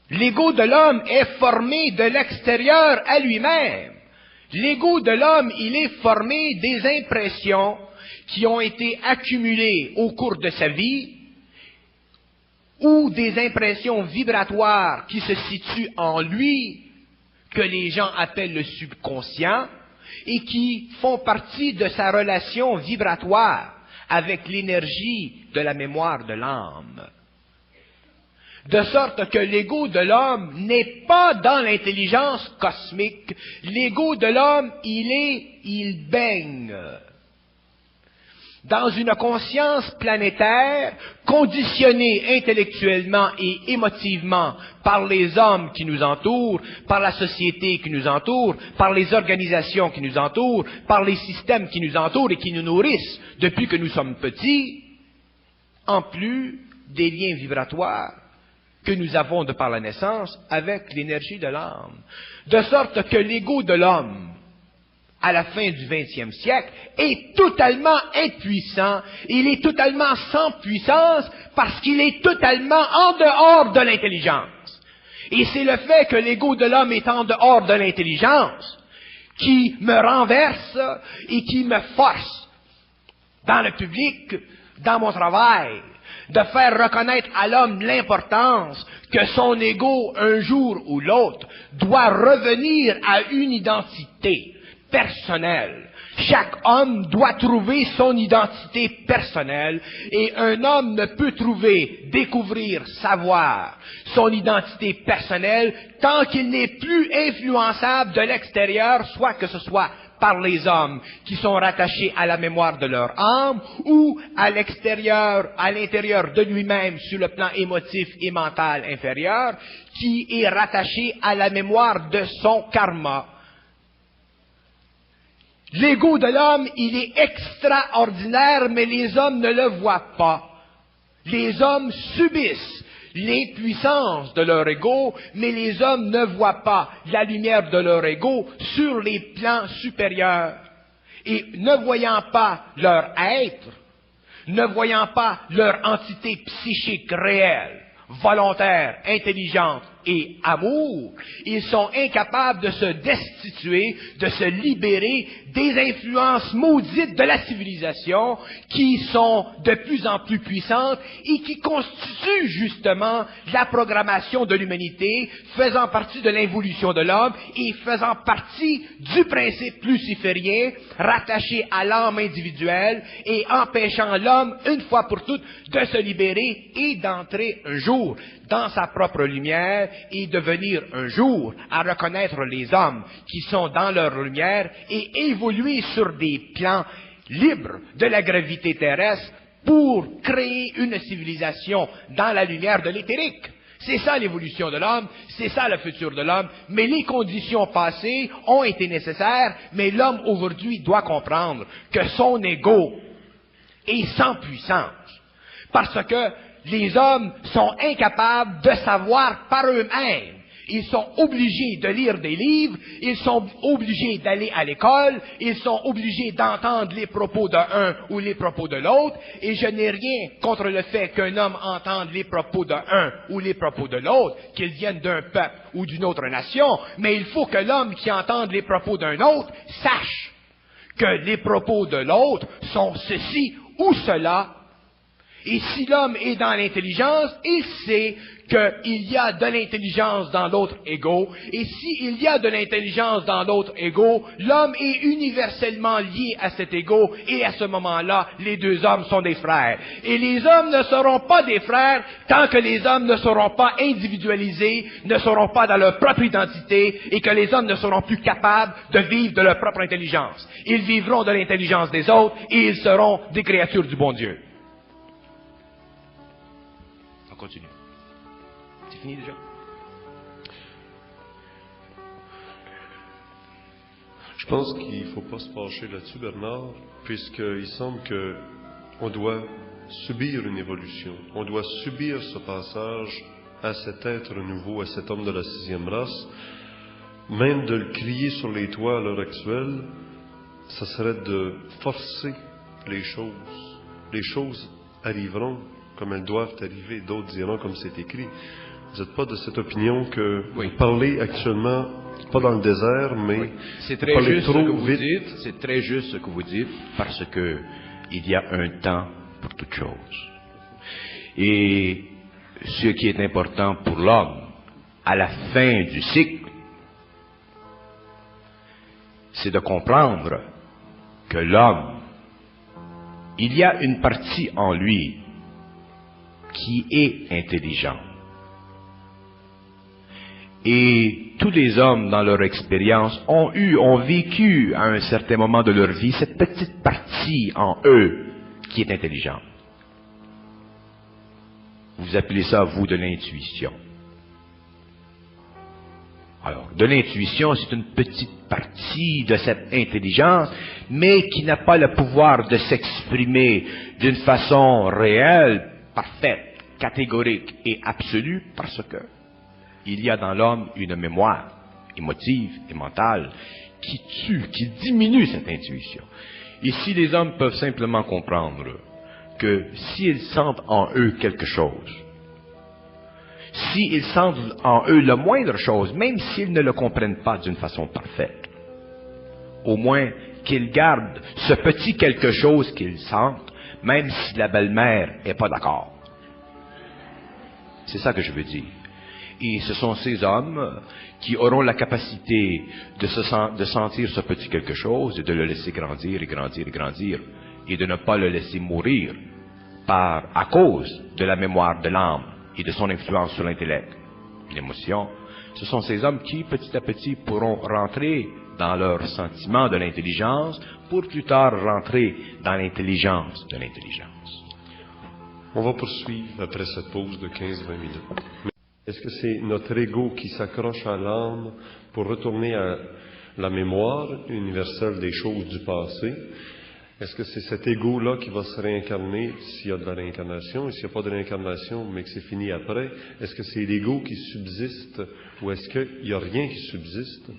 L'ego de l'homme est formé de l'extérieur à lui-même. L'ego de l'homme, il est formé des impressions qui ont été accumulées au cours de sa vie ou des impressions vibratoires qui se situent en lui, que les gens appellent le subconscient et qui font partie de sa relation vibratoire avec l'énergie de la mémoire de l'âme. De sorte que l'ego de l'homme n'est pas dans l'intelligence cosmique. L'ego de l'homme, il baigne dans une conscience planétaire conditionnée intellectuellement et émotivement par les hommes qui nous entourent, par la société qui nous entoure, par les organisations qui nous entourent, par les systèmes qui nous entourent et qui nous nourrissent depuis que nous sommes petits, en plus des liens vibratoires que nous avons de par la naissance avec l'énergie de l'âme. De sorte que l'ego de l'homme, à la fin du XXe siècle, est totalement impuissant, il est totalement sans puissance parce qu'il est totalement en dehors de l'intelligence. Et c'est le fait que l'ego de l'homme est en dehors de l'intelligence qui me renverse et qui me force, dans le public, dans mon travail, de faire reconnaître à l'homme l'importance que son ego, un jour ou l'autre, doit revenir à une identité personnelle. Chaque homme doit trouver son identité personnelle et un homme ne peut découvrir, savoir son identité personnelle tant qu'il n'est plus influençable de l'extérieur, soit que ce soit par les hommes qui sont rattachés à la mémoire de leur âme ou à l'extérieur, à l'intérieur de lui-même sur le plan émotif et mental inférieur, qui est rattaché à la mémoire de son karma. L'ego de l'homme, il est extraordinaire, mais les hommes ne le voient pas. Les hommes subissent l'impuissance de leur ego, mais les hommes ne voient pas la lumière de leur ego sur les plans supérieurs. Et ne voyant pas leur être, ne voyant pas leur entité psychique réelle, volontaire, intelligente et amour, ils sont incapables de se destituer, de se libérer des influences maudites de la civilisation qui sont de plus en plus puissantes et qui constituent justement la programmation de l'humanité, faisant partie de l'involution de l'homme et faisant partie du principe luciférien rattaché à l'âme individuelle et empêchant l'homme, une fois pour toutes, de se libérer et d'entrer un jour dans sa propre lumière et de venir un jour à reconnaître les hommes qui sont dans leur lumière et évoluer sur des plans libres de la gravité terrestre pour créer une civilisation dans la lumière de l'éthérique. C'est ça l'évolution de l'homme, c'est ça le futur de l'homme, mais les conditions passées ont été nécessaires, mais l'homme aujourd'hui doit comprendre que son ego est sans puissance, parce que les hommes sont incapables de savoir par eux-mêmes. Ils sont obligés de lire des livres, ils sont obligés d'aller à l'école, ils sont obligés d'entendre les propos d'un ou les propos de l'autre, et je n'ai rien contre le fait qu'un homme entende les propos d'un ou les propos de l'autre, qu'ils viennent d'un peuple ou d'une autre nation, mais il faut que l'homme qui entende les propos d'un autre sache que les propos de l'autre sont ceci ou cela. Et si l'homme est dans l'intelligence, il sait qu'il y a de l'intelligence dans l'autre ego. Et s'il y a de l'intelligence dans l'autre ego, l'homme est universellement lié à cet ego. Et à ce moment-là, les deux hommes sont des frères. Et les hommes ne seront pas des frères tant que les hommes ne seront pas individualisés, ne seront pas dans leur propre identité, et que les hommes ne seront plus capables de vivre de leur propre intelligence. Ils vivront de l'intelligence des autres et ils seront des créatures du bon Dieu. On continue. C'est fini déjà? Je pense qu'il ne faut pas se fâcher là-dessus, Bernard, puisqu'il semble qu'on doit subir une évolution. On doit subir ce passage à cet être nouveau, à cet homme de la 6e race. Même de le crier sur les toits à l'heure actuelle, ça serait de forcer les choses. Les choses arriveront comme elles doivent arriver, d'autres diront comme c'est écrit. Vous n'êtes pas de cette opinion que vous parlez actuellement, pas dans le désert, mais c'est très juste ce que vous dites. C'est très juste ce que vous dites, parce que il y a un temps pour toute chose. Et ce qui est important pour l'homme, à la fin du cycle, c'est de comprendre que l'homme, il y a une partie en lui qui est intelligente. Et tous les hommes, dans leur expérience, ont vécu à un certain moment de leur vie cette petite partie en eux qui est intelligente. Vous appelez ça, vous, de l'intuition. Alors, de l'intuition, c'est une petite partie de cette intelligence, mais qui n'a pas le pouvoir de s'exprimer d'une façon réelle, parfaite, catégorique et absolue, parce que il y a dans l'homme une mémoire émotive et mentale qui tue, qui diminue cette intuition. Et si les hommes peuvent simplement comprendre que s'ils sentent en eux quelque chose, s'ils sentent en eux la moindre chose, même s'ils ne le comprennent pas d'une façon parfaite, au moins qu'ils gardent ce petit quelque chose qu'ils sentent, même si la belle-mère n'est pas d'accord. C'est ça que je veux dire. Et ce sont ces hommes qui auront la capacité de sentir ce petit quelque chose et de le laisser grandir et grandir et grandir et de ne pas le laisser mourir à cause de la mémoire de l'âme et de son influence sur l'intellect, l'émotion. Ce sont ces hommes qui, petit à petit, pourront rentrer dans leur sentiment de l'intelligence pour plus tard rentrer dans l'intelligence de l'intelligence. On va poursuivre après cette pause de 15-20 minutes. Est-ce que c'est notre ego qui s'accroche à l'âme pour retourner à la mémoire universelle des choses du passé? Est-ce que c'est cet ego-là qui va se réincarner s'il y a de la réincarnation? Et s'il n'y a pas de réincarnation, mais que c'est fini après, est-ce que c'est l'ego qui subsiste ou est-ce qu'il n'y a rien qui subsiste?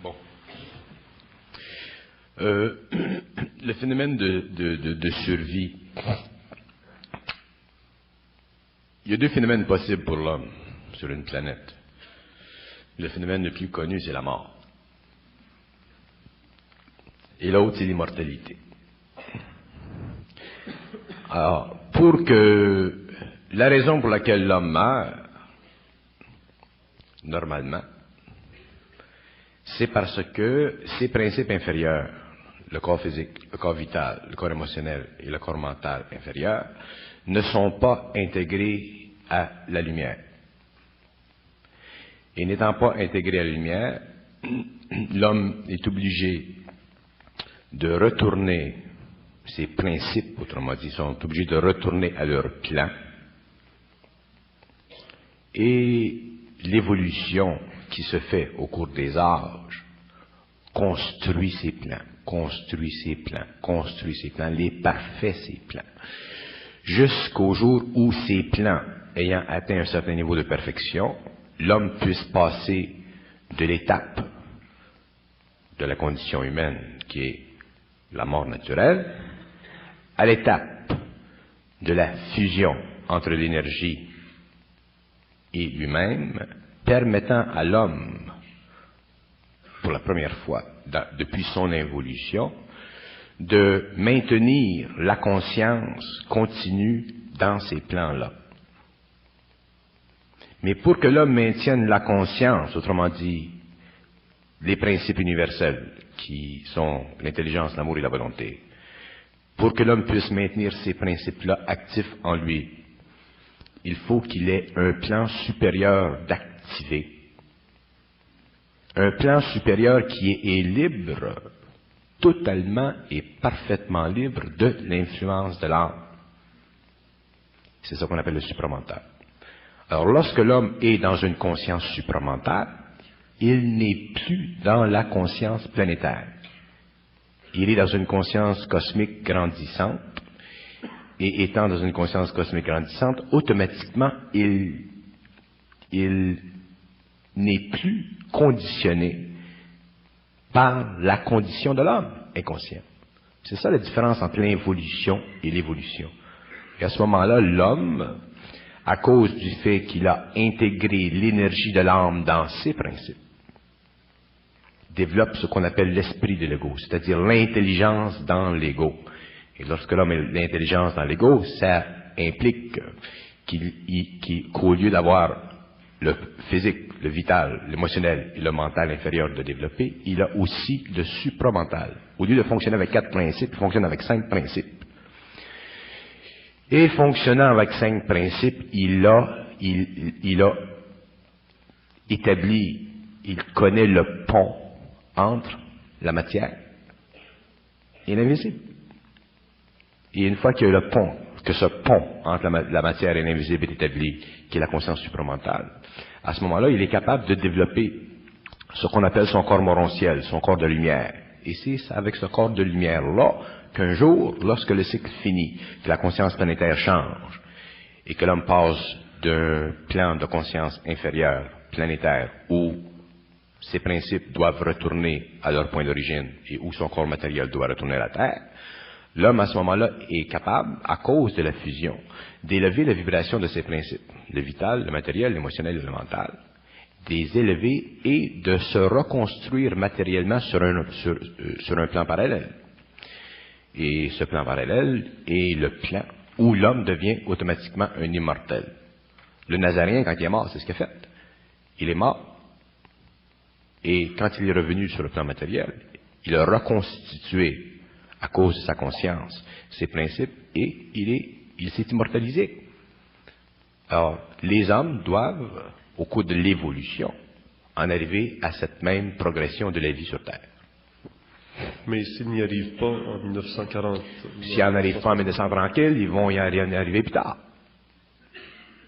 Bon. Le phénomène de survie. Il y a deux phénomènes possibles pour l'homme sur une planète. Le phénomène le plus connu, c'est la mort. Et l'autre, c'est l'immortalité. Alors, la raison pour laquelle l'homme meurt, normalement, c'est parce que ses principes inférieurs, le corps physique, le corps vital, le corps émotionnel et le corps mental inférieur, ne sont pas intégrés à la lumière. Et n'étant pas intégrés à la lumière, l'homme est obligé de retourner, ses principes, autrement dit, sont obligés de retourner à leur plan. Et l'évolution qui se fait au cours des âges construit ces plans, les parfaits ces plans. Jusqu'au jour où ces plans, ayant atteint un certain niveau de perfection, l'homme puisse passer de l'étape de la condition humaine, qui est la mort naturelle, à l'étape de la fusion entre l'énergie et lui-même, permettant à l'homme, pour la première fois depuis son évolution, de maintenir la conscience continue dans ces plans-là. Mais pour que l'homme maintienne la conscience, autrement dit, les principes universels qui sont l'intelligence, l'amour et la volonté, pour que l'homme puisse maintenir ces principes-là actifs en lui, il faut qu'il ait un plan supérieur d'activer. Un plan supérieur qui est libre, totalement et parfaitement libre de l'influence de l'âme. C'est ça qu'on appelle le supramental. Alors, lorsque l'homme est dans une conscience supramentale, il n'est plus dans la conscience planétaire. Il est dans une conscience cosmique grandissante, et étant dans une conscience cosmique grandissante, automatiquement, il n'est plus conditionné par la condition de l'homme inconscient. C'est ça la différence entre l'involution et l'évolution. Et à ce moment-là, l'homme, à cause du fait qu'il a intégré l'énergie de l'âme dans ses principes, développe ce qu'on appelle l'esprit de l'ego, c'est-à-dire l'intelligence dans l'ego. Et lorsque l'homme a l'intelligence dans l'ego, ça implique qu'au lieu d'avoir le physique, le vital, l'émotionnel et le mental inférieur de développer, il a aussi le supramental. Au lieu de fonctionner avec 4 principes, il fonctionne avec 5 principes. Et fonctionnant avec 5 principes, il a établi, il connaît le pont entre la matière et l'invisible. Et une fois que le pont, que ce pont entre la matière et l'invisible est établi, qui est la conscience supramentale, à ce moment-là, il est capable de développer ce qu'on appelle son corps morontiel, son corps de lumière. Et c'est avec ce corps de lumière-là qu'un jour, lorsque le cycle finit, que la conscience planétaire change, et que l'homme passe d'un plan de conscience inférieure, planétaire, où ses principes doivent retourner à leur point d'origine, et où son corps matériel doit retourner à la Terre, l'homme, à ce moment-là, est capable, à cause de la fusion, d'élever la vibration de ses principes, le vital, le matériel, l'émotionnel et le mental, des élever et de se reconstruire matériellement sur un plan parallèle. Et ce plan parallèle est le plan où l'homme devient automatiquement un immortel. Le Nazarien, quand il est mort, c'est ce qu'il a fait. Il est mort. Et quand il est revenu sur le plan matériel, il a reconstitué, à cause de sa conscience, ses principes, et il s'est immortalisé. Alors, les hommes doivent, au cours de l'évolution, en arriver à cette même progression de la vie sur Terre. Mais s'ils n'y arrivent pas en 1940... S'ils n'en arrivent pas en 1900 tranquille, ils vont y arriver plus tard.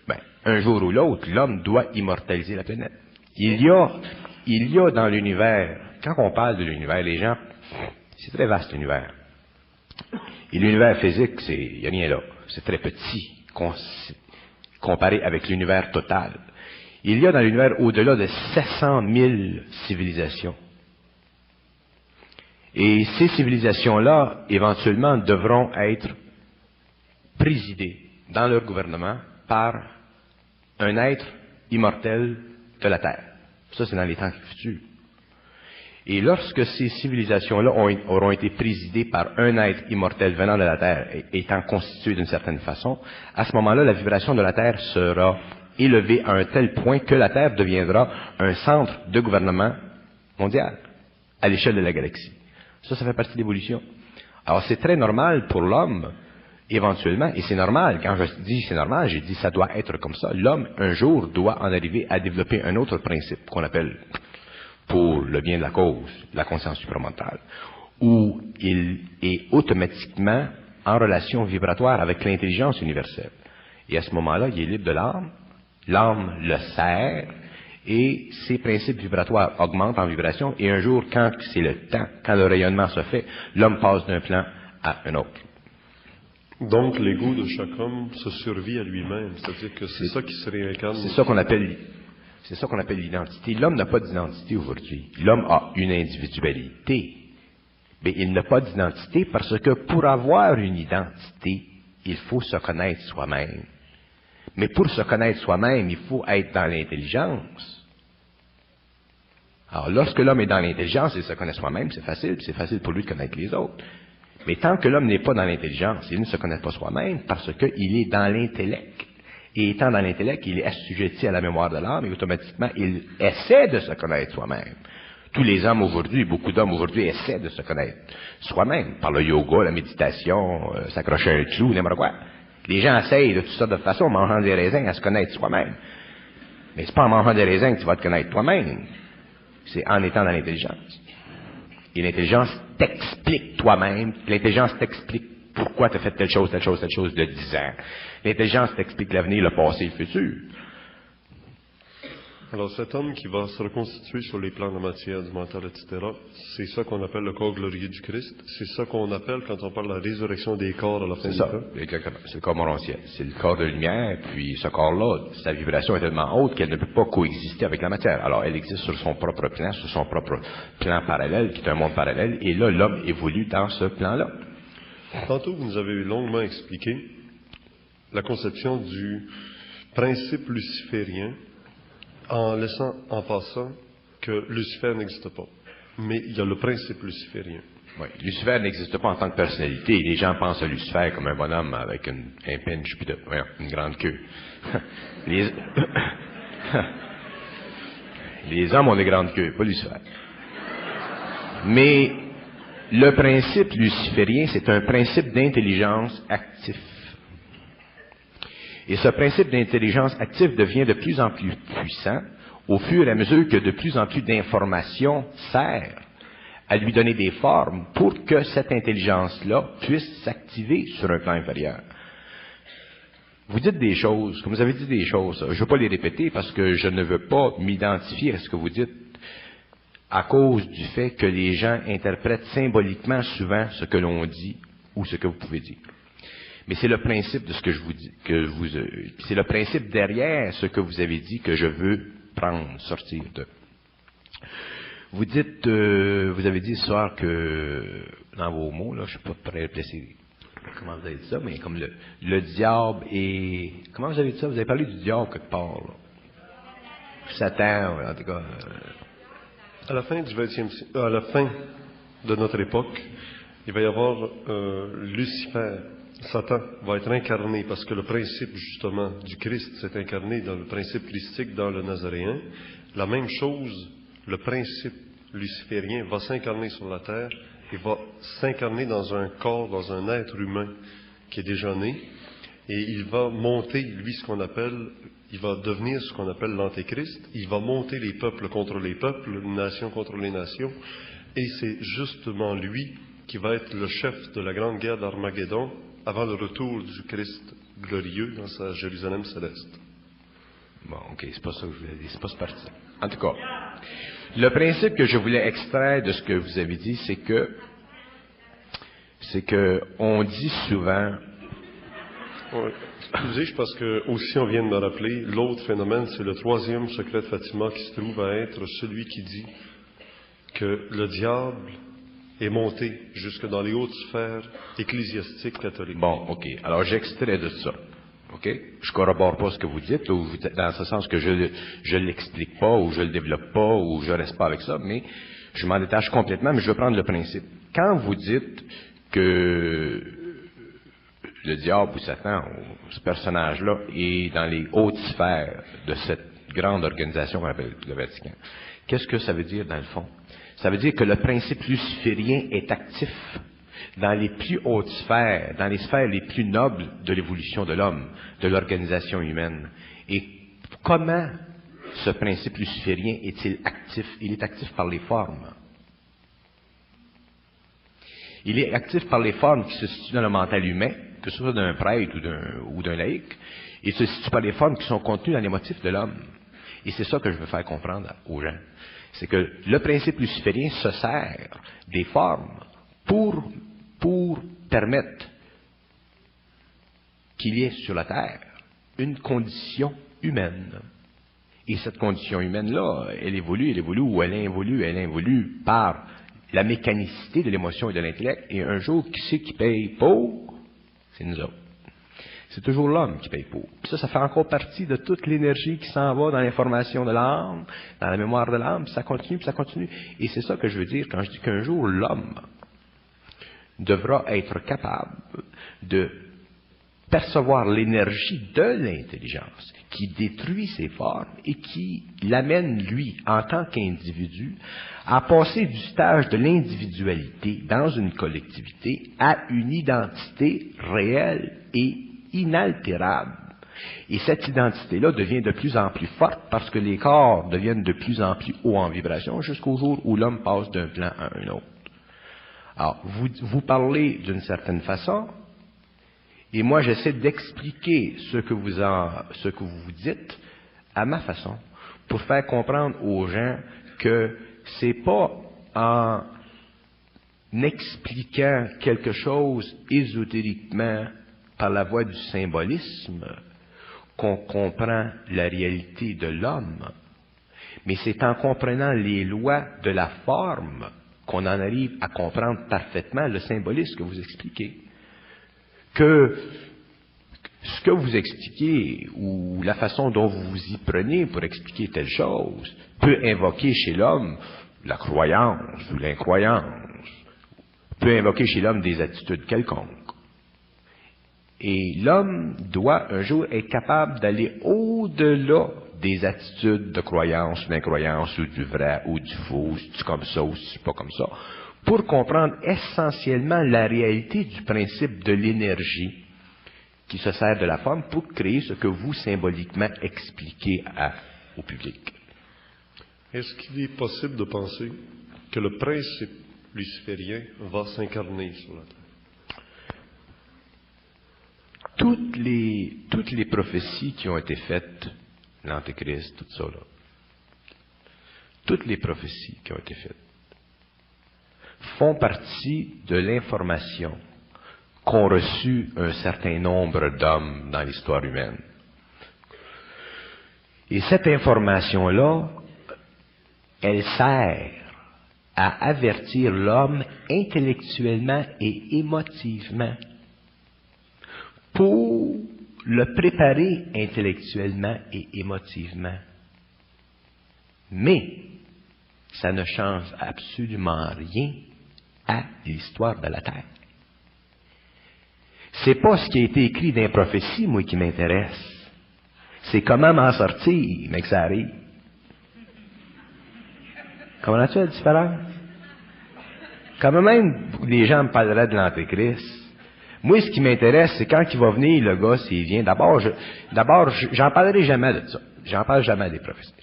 Ben, un jour ou l'autre, l'homme doit immortaliser la planète. Il y a dans l'univers, quand on parle de l'univers, les gens, c'est très vaste l'univers. Et l'univers physique, il n'y a rien là. C'est très petit, comparé avec l'univers total. Il y a dans l'univers au-delà de 700 000 civilisations. Et ces civilisations-là, éventuellement, devront être présidées dans leur gouvernement par un être immortel de la Terre. Ça, c'est dans les temps futurs. Et lorsque ces civilisations-là auront été présidées par un être immortel venant de la Terre, étant constitué d'une certaine façon, à ce moment-là, la vibration de la Terre sera élevée à un tel point que la Terre deviendra un centre de gouvernement mondial à l'échelle de la galaxie. Ça fait partie de l'évolution. Alors, c'est très normal pour l'homme, éventuellement, et c'est normal, quand je dis c'est normal, j'ai dit ça doit être comme ça. L'homme, un jour, doit en arriver à développer un autre principe qu'on appelle, pour le bien de la cause, la conscience supramentale, où il est automatiquement en relation vibratoire avec l'intelligence universelle. Et à ce moment-là, il est libre de l'âme, l'âme le sert, et ses principes vibratoires augmentent en vibration, et un jour, quand c'est le temps, quand le rayonnement se fait, l'homme passe d'un plan à un autre. Donc, l'ego de chaque homme se survit à lui-même, c'est-à-dire que c'est ça qui se réincarne. C'est ça qu'on appelle l'identité. L'homme n'a pas d'identité aujourd'hui. L'homme a une individualité, mais il n'a pas d'identité parce que pour avoir une identité, il faut se connaître soi-même. Mais pour se connaître soi-même, il faut être dans l'intelligence. Alors, lorsque l'homme est dans l'intelligence, il se connaît soi-même, c'est facile pour lui de connaître les autres. Mais tant que l'homme n'est pas dans l'intelligence, il ne se connaît pas soi-même parce qu'il est dans l'intellect. Et étant dans l'intellect, il est assujetti à la mémoire de l'âme et automatiquement, il essaie de se connaître soi-même. Tous les hommes aujourd'hui, beaucoup d'hommes aujourd'hui essaient de se connaître soi-même par le yoga, la méditation, s'accrocher un clou, n'importe quoi. Les gens essayent de toutes sortes de façons, en mangeant des raisins, à se connaître soi-même. Mais c'est pas en mangeant des raisins que tu vas te connaître toi-même. C'est en étant dans l'intelligence. Et l'intelligence t'explique toi-même. L'intelligence t'explique pourquoi tu as fait telle chose de 10 ans. L'intelligence t'explique l'avenir, le passé, le futur. Alors cet homme qui va se reconstituer sur les plans de la matière, du mental, etc., c'est ça qu'on appelle le corps glorieux du Christ. C'est ça qu'on appelle quand on parle de la résurrection des corps à la fin du temps. C'est le corps morontiel. C'est le corps de lumière, puis ce corps-là, sa vibration est tellement haute qu'elle ne peut pas coexister avec la matière. Alors elle existe sur son propre plan, sur son propre plan parallèle, qui est un monde parallèle, et là, l'homme évolue dans ce plan-là. Tantôt, vous nous avez longuement expliqué la conception du principe luciférien, en laissant en passant que Lucifer n'existe pas. Mais il y a le principe luciférien. Oui, Lucifer n'existe pas en tant que personnalité. Les gens pensent à Lucifer comme un bonhomme avec un pinch puis une grande queue. Les hommes ont des grandes queues, pas Lucifer. Mais le principe luciférien, c'est un principe d'intelligence actif. Et ce principe d'intelligence active devient de plus en plus puissant au fur et à mesure que de plus en plus d'informations servent à lui donner des formes pour que cette intelligence-là puisse s'activer sur un plan inférieur. Vous dites des choses, comme vous avez dit des choses, je ne veux pas les répéter parce que je ne veux pas m'identifier à ce que vous dites à cause du fait que les gens interprètent symboliquement souvent ce que l'on dit ou ce que vous pouvez dire. Mais c'est le principe de ce que je vous dis, c'est le principe derrière ce que vous avez dit que je veux prendre, sortir de. Vous dites, vous avez dit ce soir que, dans vos mots, là, je ne suis pas prêt à placer, comment vous avez dit ça, mais comme le diable est, comment vous avez dit ça? Vous avez parlé du diable quelque part, là. Satan, en tout cas. À la fin du 20e siècle, à la fin de notre époque, il va y avoir Lucifer. Satan va être incarné parce que le principe justement du Christ s'est incarné dans le principe christique dans le Nazaréen. La même chose, le principe luciférien va s'incarner sur la terre et va s'incarner dans un corps, dans un être humain qui est déjà né. Et il va monter, lui, il va devenir ce qu'on appelle l'Antéchrist. Il va monter les peuples contre les peuples, les nations contre les nations. Et c'est justement lui qui va être le chef de la grande guerre d'Armageddon avant le retour du Christ glorieux dans sa Jérusalem céleste. Bon, ok, c'est pas ça que je voulais dire, c'est pas ce parti. En tout cas, le principe que je voulais extraire de ce que vous avez dit, c'est que on dit souvent. Ouais. Excusez, parce que aussi on vient de me rappeler, l'autre phénomène, c'est le troisième secret de Fatima qui se trouve à être celui qui dit que le diable est monté jusque dans les hautes sphères ecclésiastiques catholiques. Bon, ok. Alors j'extrais de ça. Ok? Je corrobore pas ce que vous dites, ou dans ce sens que je l'explique pas, ou je le développe pas, ou je reste pas avec ça, mais je m'en détache complètement, mais je vais prendre le principe. Quand vous dites que le diable ou Satan, ou ce personnage-là, est dans les hautes sphères de cette grande organisation qu'on appelle le Vatican, qu'est-ce que ça veut dire dans le fond? Ça veut dire que le principe luciférien est actif dans les plus hautes sphères, dans les sphères les plus nobles de l'évolution de l'homme, de l'organisation humaine. Et comment ce principe luciférien est-il actif? Il est actif par les formes. Il est actif par les formes qui se situent dans le mental humain, que ce soit d'un prêtre ou d'un laïc. Il se situe par les formes qui sont contenues dans les motifs de l'homme. Et c'est ça que je veux faire comprendre aux gens. C'est que le principe luciférien se sert des formes pour permettre qu'il y ait sur la terre une condition humaine. Et cette condition humaine-là, elle évolue, ou elle involue par la mécanicité de l'émotion et de l'intellect. Et un jour, qui c'est qui paye pour? C'est nous autres. C'est toujours l'homme qui paye pour. Puis ça fait encore partie de toute l'énergie qui s'en va dans l'information de l'âme, dans la mémoire de l'âme, puis ça continue. Et c'est ça que je veux dire quand je dis qu'un jour, l'homme devra être capable de percevoir l'énergie de l'intelligence qui détruit ses formes et qui l'amène, lui, en tant qu'individu, à passer du stage de l'individualité dans une collectivité à une identité réelle et inaltérable. Et cette identité-là devient de plus en plus forte parce que les corps deviennent de plus en plus hauts en vibration jusqu'au jour où l'homme passe d'un plan à un autre. Alors, vous parlez d'une certaine façon, et moi j'essaie d'expliquer ce que vous dites à ma façon, pour faire comprendre aux gens que c'est pas en expliquant quelque chose ésotériquement par la voie du symbolisme qu'on comprend la réalité de l'homme, mais c'est en comprenant les lois de la forme qu'on en arrive à comprendre parfaitement le symbolisme que vous expliquez. Que ce que vous expliquez ou la façon dont vous vous y prenez pour expliquer telle chose peut invoquer chez l'homme la croyance ou l'incroyance, peut invoquer chez l'homme des attitudes quelconques. Et l'homme doit un jour être capable d'aller au-delà des attitudes de croyance ou d'incroyance, ou du vrai ou du faux, ou c'est comme ça ou c'est pas comme ça, pour comprendre essentiellement la réalité du principe de l'énergie qui se sert de la forme pour créer ce que vous symboliquement expliquez au public. Est-ce qu'il est possible de penser que le principe luciférien va s'incarner sur la terre? Toutes les prophéties qui ont été faites, l'Antéchrist, tout ça là, toutes les prophéties qui ont été faites font partie de l'information qu'ont reçu un certain nombre d'hommes dans l'histoire humaine. Et cette information-là, elle sert à avertir l'homme intellectuellement et émotivement pour le préparer intellectuellement et émotivement. Mais ça ne change absolument rien à l'histoire de la Terre. C'est pas ce qui a été écrit dans les prophéties, moi, qui m'intéresse. C'est comment m'en sortir, mais que ça arrive. Comprends-tu la différence? Quand même les gens me parleraient de l'Antéchrist, moi, ce qui m'intéresse, c'est quand il va venir, le gars, s'il vient. D'abord, j'en parlerai jamais de ça. J'en parle jamais des prophéties.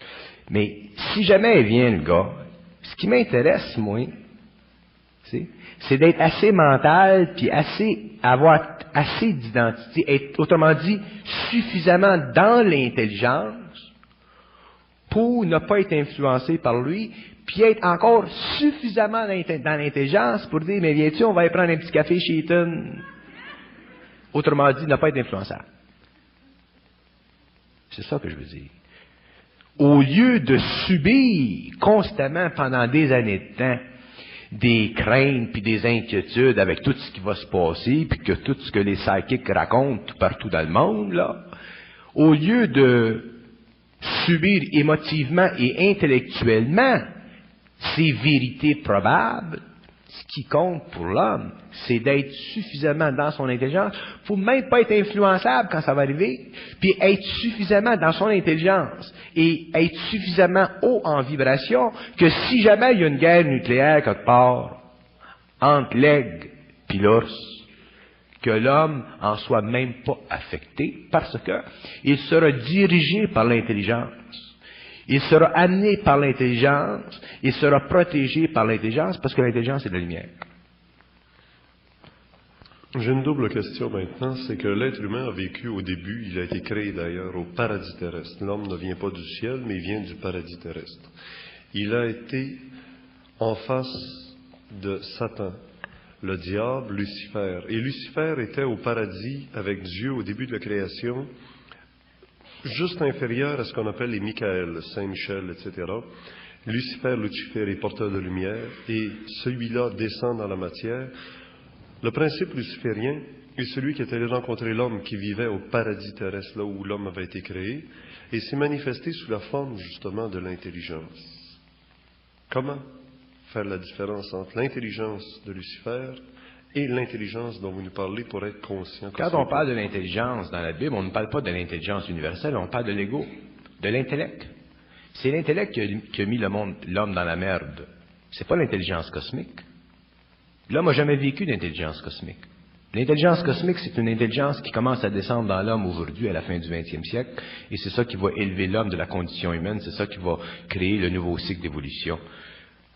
Mais si jamais il vient, le gars, ce qui m'intéresse, moi, c'est d'être assez mental, puis avoir assez d'identité, être, autrement dit, suffisamment dans l'intelligence pour ne pas être influencé par lui, puis être encore suffisamment dans l'intelligence pour dire, mais viens-tu, on va aller prendre un petit café chez Eaton. Autrement dit, ne pas être influençable. C'est ça que je veux dire. Au lieu de subir constamment pendant des années de temps des craintes puis des inquiétudes avec tout ce qui va se passer, puis que tout ce que les psychics racontent partout dans le monde, là, au lieu de subir émotivement et intellectuellement ces vérités probables, ce qui compte pour l'homme, c'est d'être suffisamment dans son intelligence. Il faut même pas être influençable quand ça va arriver, puis être suffisamment dans son intelligence et être suffisamment haut en vibration que si jamais il y a une guerre nucléaire quelque part entre l'aigle et l'ours, que l'homme en soit même pas affecté parce que il sera dirigé par l'intelligence. Il sera amené par l'intelligence, il sera protégé par l'intelligence, parce que l'intelligence est de la lumière. J'ai une double question maintenant, c'est que l'être humain a vécu au début, il a été créé d'ailleurs au paradis terrestre. L'homme ne vient pas du ciel, mais il vient du paradis terrestre. Il a été en face de Satan, le diable, Lucifer. Et Lucifer était au paradis avec Dieu au début de la création, juste inférieur à ce qu'on appelle les Michaël, Saint-Michel, etc. Lucifer est porteur de lumière, et celui-là descend dans la matière. Le principe luciférien est celui qui est allé rencontrer l'homme qui vivait au paradis terrestre, là où l'homme avait été créé, et s'est manifesté sous la forme, justement, de l'intelligence. Comment faire la différence entre l'intelligence de Lucifer et l'intelligence dont vous nous parlez pour être conscient? Quand on parle de l'intelligence dans la Bible, on ne parle pas de l'intelligence universelle, on parle de l'ego, de l'intellect. C'est l'intellect qui a mis l'homme dans la merde. C'est pas l'intelligence cosmique. L'homme n'a jamais vécu d'intelligence cosmique. L'intelligence cosmique, c'est une intelligence qui commence à descendre dans l'homme aujourd'hui, à la fin du 20e siècle, et c'est ça qui va élever l'homme de la condition humaine, c'est ça qui va créer le nouveau cycle d'évolution.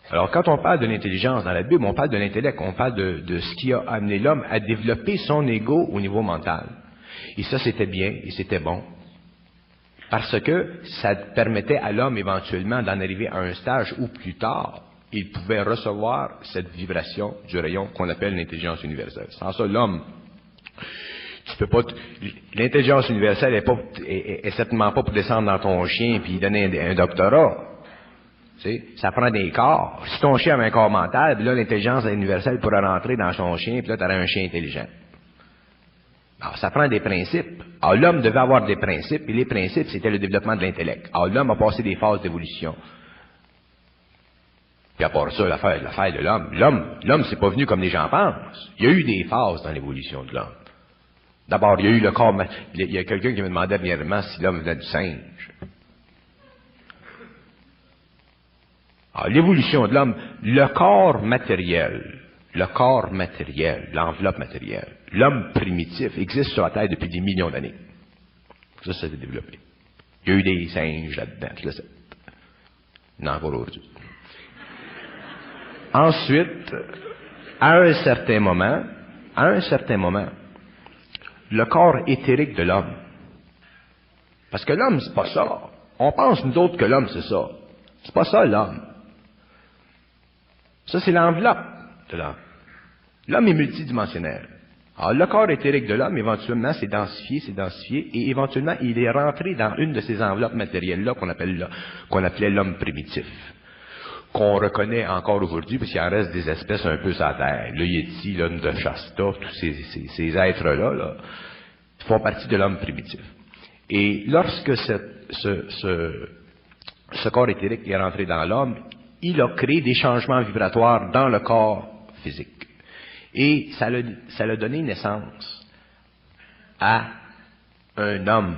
Alors, quand on parle de l'intelligence dans la Bible, on parle de l'intellect, on parle de ce qui a amené l'homme à développer son ego au niveau mental. Et ça, c'était bien et c'était bon. Parce que ça permettait à l'homme éventuellement d'en arriver à un stage où plus tard, il pouvait recevoir cette vibration du rayon qu'on appelle l'intelligence universelle. Sans ça, l'homme, tu peux pas, l'intelligence universelle est certainement pas pour descendre dans ton chien puis donner un doctorat. Tu sais, ça prend des corps. Si ton chien avait un corps mental, puis là, l'intelligence universelle pourrait rentrer dans son chien, puis là, tu aurais un chien intelligent. Alors, ça prend des principes. Alors, l'homme devait avoir des principes, et les principes, c'était le développement de l'intellect. Alors, l'homme a passé des phases d'évolution. Puis à part ça, l'affaire de l'homme, c'est pas venu comme les gens pensent. Il y a eu des phases dans l'évolution de l'homme. D'abord, il y a eu le corps, il y a quelqu'un qui me demandait dernièrement si l'homme venait du singe. Alors, l'évolution de l'homme, le corps matériel, l'enveloppe matérielle, l'homme primitif existe sur la Terre depuis des millions d'années. Ça s'est développé. Il y a eu des singes là-dedans, je le sais. Il y en a encore aujourd'hui. Ensuite, à un certain moment, le corps éthérique de l'homme. Parce que l'homme, c'est pas ça. On pense, nous autres, que l'homme, c'est ça. C'est pas ça, l'homme. Ça, c'est l'enveloppe de l'homme. L'homme est multidimensionnel. Alors, le corps éthérique de l'homme, éventuellement, s'est densifié, et éventuellement, il est rentré dans une de ces enveloppes matérielles-là qu'on appelait l'homme primitif. Qu'on reconnaît encore aujourd'hui, parce qu'il en reste des espèces un peu sur la Terre. Le Yéti, l'homme de Shasta, tous ces êtres-là, là, font partie de l'homme primitif. Et lorsque ce corps éthérique est rentré dans l'homme, il a créé des changements vibratoires dans le corps physique. Et ça a donné naissance à un homme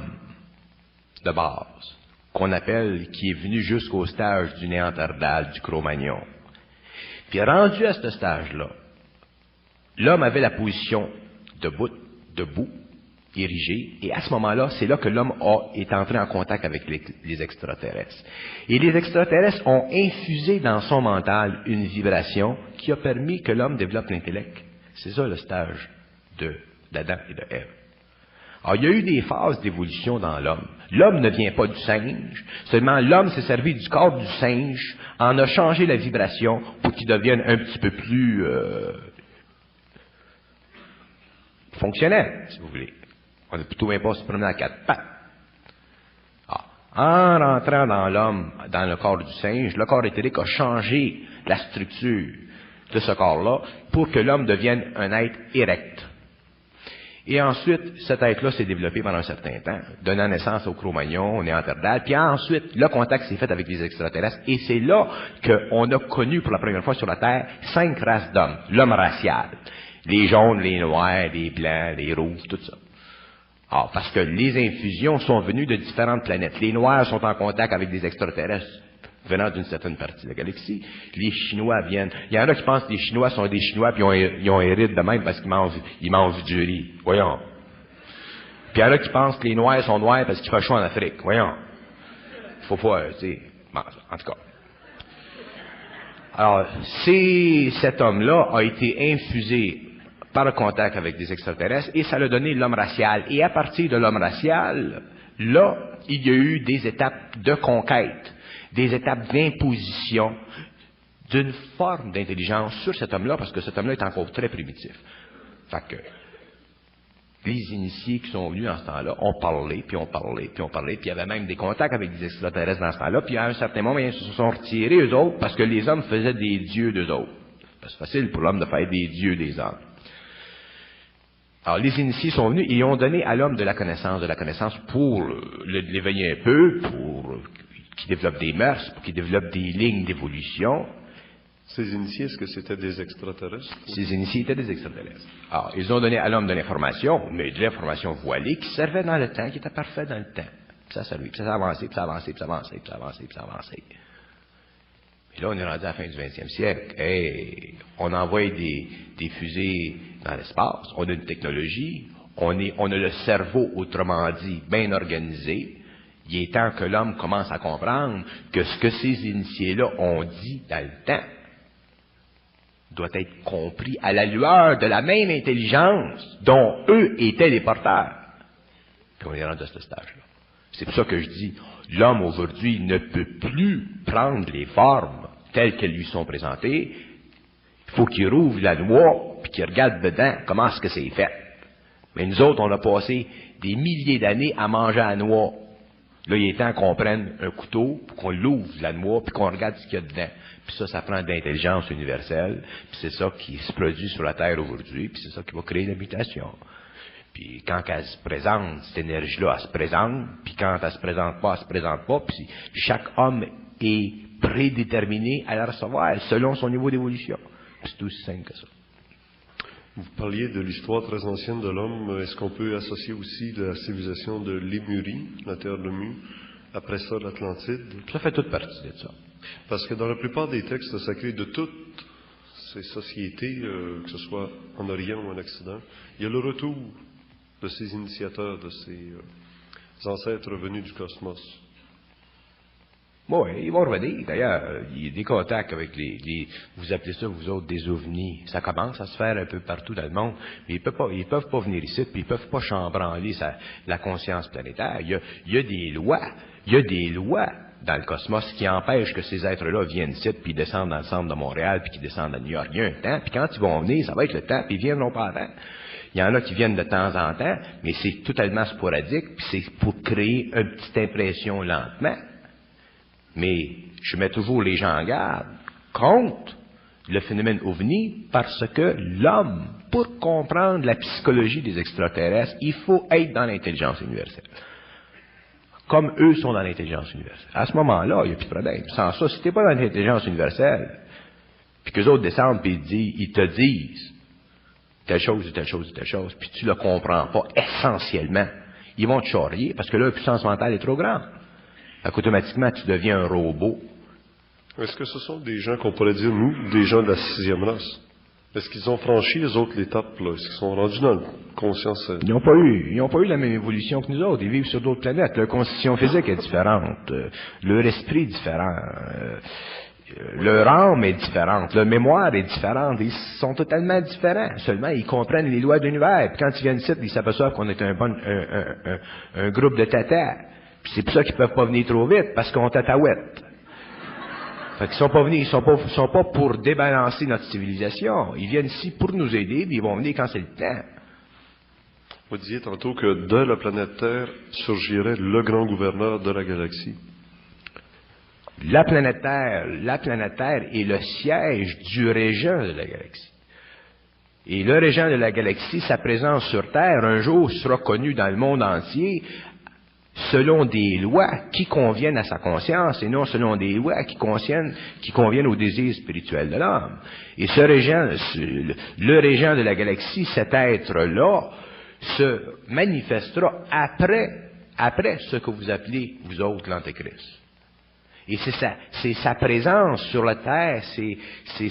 de base, qui est venu jusqu'au stage du Néandertal, du Cro-Magnon. Puis rendu à ce stage-là, l'homme avait la position debout, érigé, et à ce moment-là, c'est là que l'homme est entré en contact avec les extraterrestres. Et les extraterrestres ont infusé dans son mental une vibration qui a permis que l'homme développe l'intellect. C'est ça le stage d'Adam et de Ève. Alors, il y a eu des phases d'évolution dans l'homme. L'homme ne vient pas du singe, seulement l'homme s'est servi du corps du singe, en a changé la vibration pour qu'il devienne un petit peu plus fonctionnel, si vous voulez. On est plutôt bien pas se promener à quatre pattes. En rentrant dans l'homme, dans le corps du singe, le corps éthérique a changé la structure de ce corps-là pour que l'homme devienne un être érect. Et ensuite, cet être-là s'est développé pendant un certain temps, donnant naissance au Cro-Magnon, au Néandertal, puis ensuite, le contact s'est fait avec les extraterrestres, et c'est là qu'on a connu pour la première fois sur la Terre 5 races d'hommes, l'homme racial. Les jaunes, les noirs, les blancs, les rouges, tout ça. Alors, parce que les infusions sont venues de différentes planètes. Les Noirs sont en contact avec des extraterrestres venant d'une certaine partie de la galaxie. Les Chinois viennent. Il y en a qui pensent que les Chinois sont des Chinois puis ils ont un ride de même parce qu'ils mangent du riz. Voyons. Puis il y en a qui pensent que les Noirs sont noirs parce qu'il fait chaud en Afrique. Voyons. Faut pas, tu sais. Bon, en tout cas. Alors, cet homme-là a été infusé par le contact avec des extraterrestres, et ça l'a donné l'homme racial. Et à partir de l'homme racial, là, il y a eu des étapes de conquête, des étapes d'imposition d'une forme d'intelligence sur cet homme-là, parce que cet homme-là est encore très primitif. Fait que les initiés qui sont venus dans ce temps-là ont parlé, puis il y avait même des contacts avec des extraterrestres dans ce temps-là, puis à un certain moment, ils se sont retirés, eux autres, parce que les hommes faisaient des dieux d'eux autres. C'est facile pour l'homme de faire des dieux des hommes. Alors, les initiés sont venus et ils ont donné à l'homme de la connaissance pour l'éveiller un peu, pour qu'il développe des mœurs, pour qu'il développe des lignes d'évolution. Ces initiés, est-ce que c'était des extraterrestres? Ces initiés étaient des extraterrestres. Alors, ils ont donné à l'homme de l'information, mais de l'information voilée, qui servait dans le temps, qui était parfait dans le temps. Puis ça servait, puis ça avançait, puis ça avançait, puis ça avançait, puis ça avançait, puis ça avançait. Et là, on est rendu à la fin du 20e siècle. Hey, on envoie des fusées dans l'espace, on a une technologie, on a le cerveau, autrement dit, bien organisé. Il est temps que l'homme commence à comprendre que ce que ces initiés-là ont dit dans le temps doit être compris à la lueur de la même intelligence dont eux étaient les porteurs. Puis on est rendu à ce stage-là. C'est pour ça que je dis, l'homme aujourd'hui ne peut plus prendre les formes telles qu'elles lui sont présentées. Il faut qu'il rouvre la noix, puis qu'il regarde dedans comment est-ce que c'est fait. Mais nous autres, on a passé des milliers d'années à manger la noix. Là, il est temps qu'on prenne un couteau, pour qu'on l'ouvre la noix, puis qu'on regarde ce qu'il y a dedans. Puis ça prend de l'intelligence universelle, puis c'est ça qui se produit sur la Terre aujourd'hui, puis c'est ça qui va créer la mutation. Puis quand elle se présente, cette énergie-là, elle se présente, puis quand elle se présente pas, elle se présente pas, puis chaque homme est prédéterminé à la recevoir selon son niveau d'évolution. C'est aussi simple que ça. Vous parliez de l'histoire très ancienne de l'homme. Est-ce qu'on peut associer aussi la civilisation de Lémurie, la terre de Mu, après ça l'Atlantide? Ça fait toute partie de ça. Parce que dans la plupart des textes sacrés de toutes ces sociétés, que ce soit en Orient ou en Occident, il y a le retour de ces initiateurs, de ces ancêtres venus du cosmos. Oui, ils vont revenir. D'ailleurs, il y a des contacts avec vous appelez ça, vous autres, des ovnis. Ça commence à se faire un peu partout dans le monde. Mais ils peuvent pas venir ici, puis ils peuvent pas chambranler la conscience planétaire. Il y a des lois dans le cosmos qui empêchent que ces êtres-là viennent ici, puis descendent dans le centre de Montréal, puis qui descendent à New York. Il y a un temps, puis quand ils vont venir, ça va être le temps, puis ils viendront pas avant. Il y en a qui viennent de temps en temps, mais c'est totalement sporadique, puis c'est pour créer une petite impression lentement. Mais je mets toujours les gens en garde contre le phénomène ovni parce que l'homme, pour comprendre la psychologie des extraterrestres, il faut être dans l'intelligence universelle. Comme eux sont dans l'intelligence universelle. À ce moment-là, il n'y a plus de problème. Sans ça, si tu n'es pas dans l'intelligence universelle, puis qu'eux autres descendent et ils te disent telle chose ou telle chose ou telle chose, puis tu ne le comprends pas essentiellement, ils vont te charrier parce que là, la puissance mentale est trop grande. Automatiquement, tu deviens un robot. Est-ce que ce sont des gens qu'on pourrait dire, nous, des gens de la 6e race? Est-ce qu'ils ont franchi les autres l'étape, là? Est-ce qu'ils sont rendus dans la conscience? Ils n'ont pas eu la même évolution que nous autres. Ils vivent sur d'autres planètes. Leur constitution physique est différente. Leur esprit est différent. Leur âme est différente. Leur mémoire est différente. Ils sont totalement différents. Seulement, ils comprennent les lois de l'univers. Puis quand ils viennent ici, ils s'aperçoivent qu'on est un groupe de tatas. Puis c'est pour ça qu'ils peuvent pas venir trop vite, parce qu'on tataouette. Fait qu'ils sont pas venus, ils sont pas pour débalancer notre civilisation. Ils viennent ici pour nous aider, puis ils vont venir quand c'est le temps. Vous disiez tantôt que de la planète Terre surgirait le grand gouverneur de la galaxie. La planète Terre est le siège du régent de la galaxie. Et le régent de la galaxie, sa présence sur Terre, un jour sera connue dans le monde entier selon des lois qui conviennent à sa conscience et non selon des lois qui conviennent au désir spirituel de l'homme. Et ce régent, le régent de la galaxie, cet être-là, se manifestera après ce que vous appelez, vous autres, l'Antéchrist. Et c'est sa présence sur la terre, c'est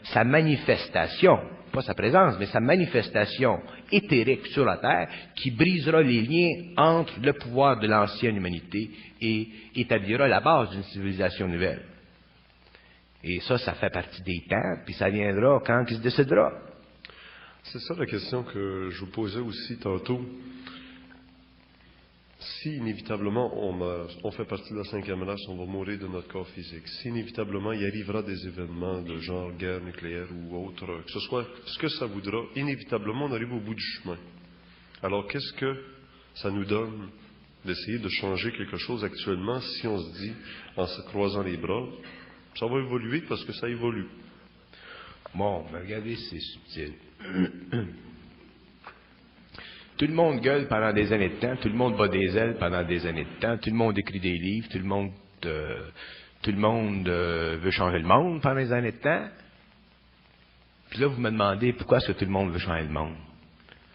sa manifestation, pas sa présence, mais sa manifestation éthérique sur la terre qui brisera les liens entre le pouvoir de l'ancienne humanité et établira la base d'une civilisation nouvelle. Et ça fait partie des temps, puis ça viendra quand il se décidera. C'est ça la question que je vous posais aussi tantôt. Si inévitablement on fait partie de la 5e race, on va mourir de notre corps physique. Si inévitablement il arrivera des événements de genre guerre nucléaire ou autre, que ce soit ce que ça voudra, inévitablement on arrive au bout du chemin. Alors qu'est-ce que ça nous donne d'essayer de changer quelque chose actuellement si on se dit, en se croisant les bras, ça va évoluer parce que ça évolue. Bon, ben regardez, c'est subtil. Tout le monde gueule pendant des années de temps, tout le monde bat des ailes pendant des années de temps, tout le monde écrit des livres, tout le monde veut changer le monde pendant des années de temps. Puis là, vous me demandez pourquoi est-ce que tout le monde veut changer le monde.